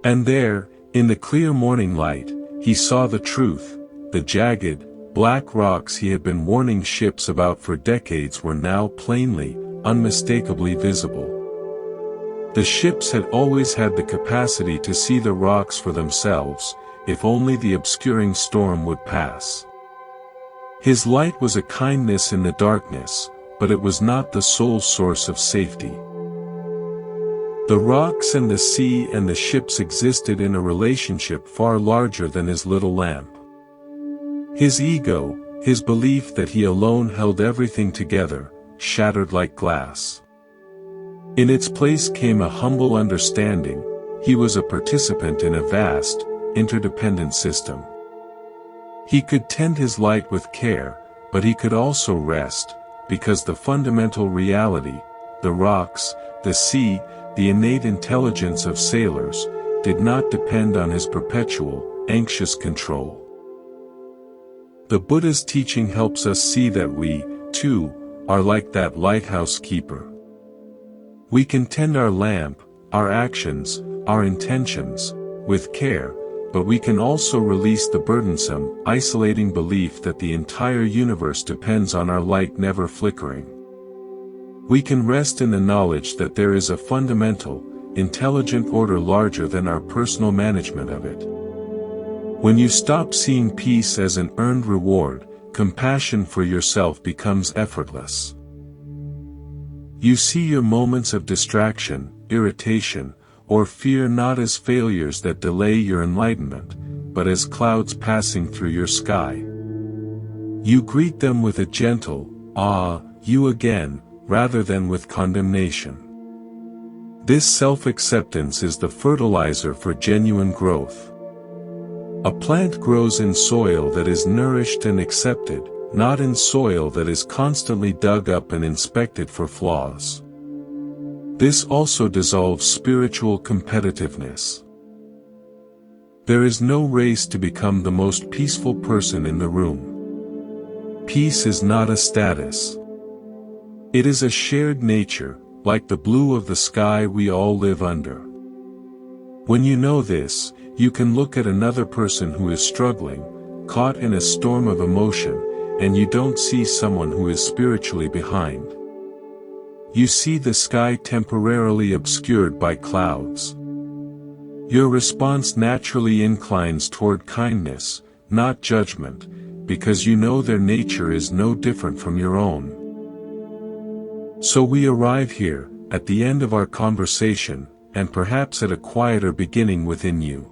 And there, in the clear morning light, he saw the truth. The jagged, black rocks he had been warning ships about for decades were now plainly, unmistakably visible. The ships had always had the capacity to see the rocks for themselves, if only the obscuring storm would pass. His light was a kindness in the darkness, but it was not the sole source of safety. The rocks and the sea and the ships existed in a relationship far larger than his little lamp. His ego, his belief that he alone held everything together, shattered like glass. In its place came a humble understanding: he was a participant in a vast, interdependent system. He could tend his light with care, but he could also rest, because the fundamental reality, the rocks, the sea, the innate intelligence of sailors, did not depend on his perpetual, anxious control. The Buddha's teaching helps us see that we, too, are like that lighthouse keeper. We can tend our lamp, our actions, our intentions, with care, but we can also release the burdensome, isolating belief that the entire universe depends on our light never flickering. We can rest in the knowledge that there is a fundamental, intelligent order larger than our personal management of it. When you stop seeing peace as an earned reward, compassion for yourself becomes effortless. You see your moments of distraction, irritation, or fear not as failures that delay your enlightenment, but as clouds passing through your sky. You greet them with a gentle, "Ah, you again," rather than with condemnation. This self-acceptance is the fertilizer for genuine growth. A plant grows in soil that is nourished and accepted, not in soil that is constantly dug up and inspected for flaws. This also dissolves spiritual competitiveness. There is no race to become the most peaceful person in the room. Peace is not a status. It is a shared nature, like the blue of the sky we all live under. When you know this, you can look at another person who is struggling, caught in a storm of emotion, and you don't see someone who is spiritually behind. You see the sky temporarily obscured by clouds. Your response naturally inclines toward kindness, not judgment, because you know their nature is no different from your own. So we arrive here, at the end of our conversation, and perhaps at a quieter beginning within you.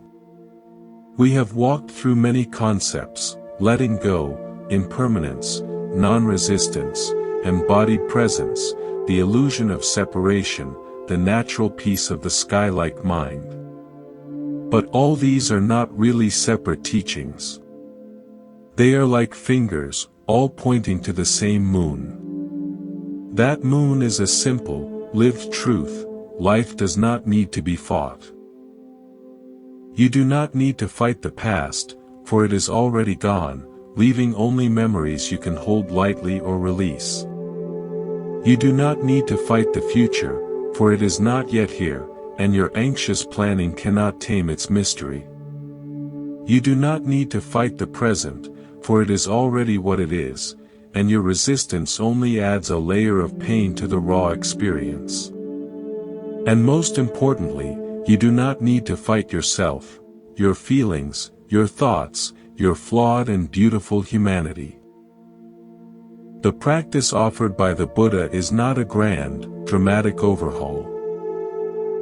We have walked through many concepts: letting go, impermanence, non-resistance, embodied presence, the illusion of separation, the natural peace of the sky-like mind. But all these are not really separate teachings. They are like fingers, all pointing to the same moon. That moon is a simple, lived truth: life does not need to be fought. You do not need to fight the past, for it is already gone, leaving only memories you can hold lightly or release. You do not need to fight the future, for it is not yet here, and your anxious planning cannot tame its mystery. You do not need to fight the present, for it is already what it is, and your resistance only adds a layer of pain to the raw experience. And most importantly, you do not need to fight yourself, your feelings, your thoughts, your flawed and beautiful humanity. The practice offered by the Buddha is not a grand, dramatic overhaul.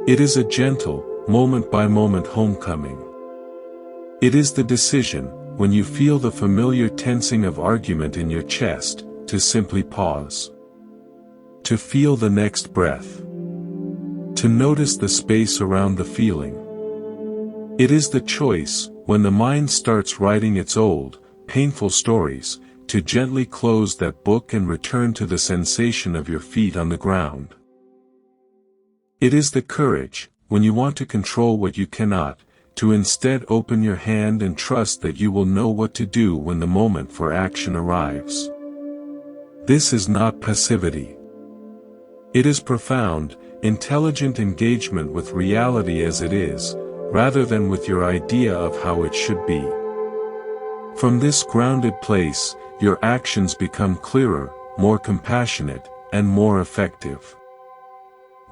It is a gentle, moment-by-moment homecoming. It is the decision, when you feel the familiar tensing of argument in your chest, to simply pause. To feel the next breath. To notice the space around the feeling. It is the choice, when the mind starts writing its old, painful stories, to gently close that book and return to the sensation of your feet on the ground. It is the courage, when you want to control what you cannot, to instead open your hand and trust that you will know what to do when the moment for action arrives. This is not passivity. It is profound, intelligent engagement with reality as it is, rather than with your idea of how it should be. From this grounded place, your actions become clearer, more compassionate, and more effective.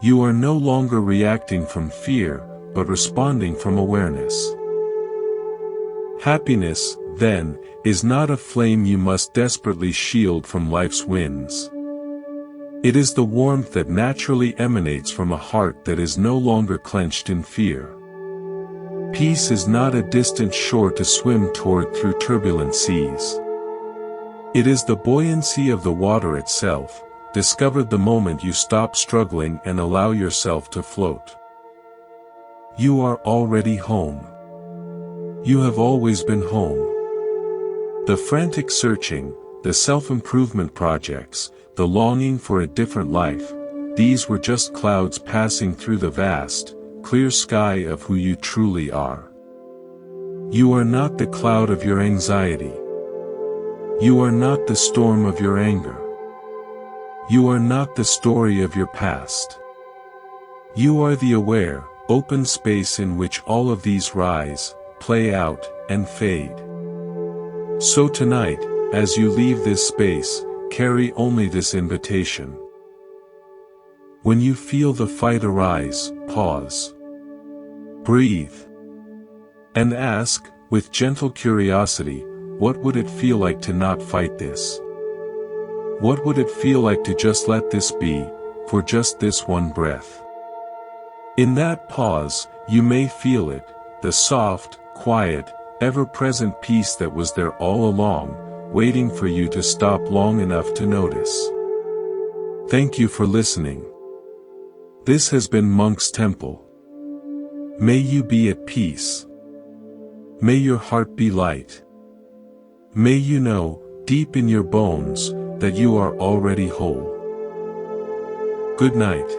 You are no longer reacting from fear, but responding from awareness. Happiness, then, is not a flame you must desperately shield from life's winds. It is the warmth that naturally emanates from a heart that is no longer clenched in fear. Peace is not a distant shore to swim toward through turbulent seas. It is the buoyancy of the water itself, discovered the moment you stop struggling and allow yourself to float. You are already home. You have always been home. The frantic searching, the self-improvement projects, the longing for a different life, these were just clouds passing through the vast, clear sky of who you truly are. You are not the cloud of your anxiety. You are not the storm of your anger. You are not the story of your past. You are the aware, open space in which all of these rise, play out, and fade. So tonight, as you leave this space, carry only this invitation. When you feel the fight arise, pause. Breathe. And ask, with gentle curiosity, what would it feel like to not fight this? What would it feel like to just let this be, for just this one breath? In that pause, you may feel it, the soft, quiet, ever-present peace that was there all along, waiting for you to stop long enough to notice. Thank you for listening. This has been Monk's Temple. May you be at peace. May your heart be light. May you know, deep in your bones, that you are already whole. Good night.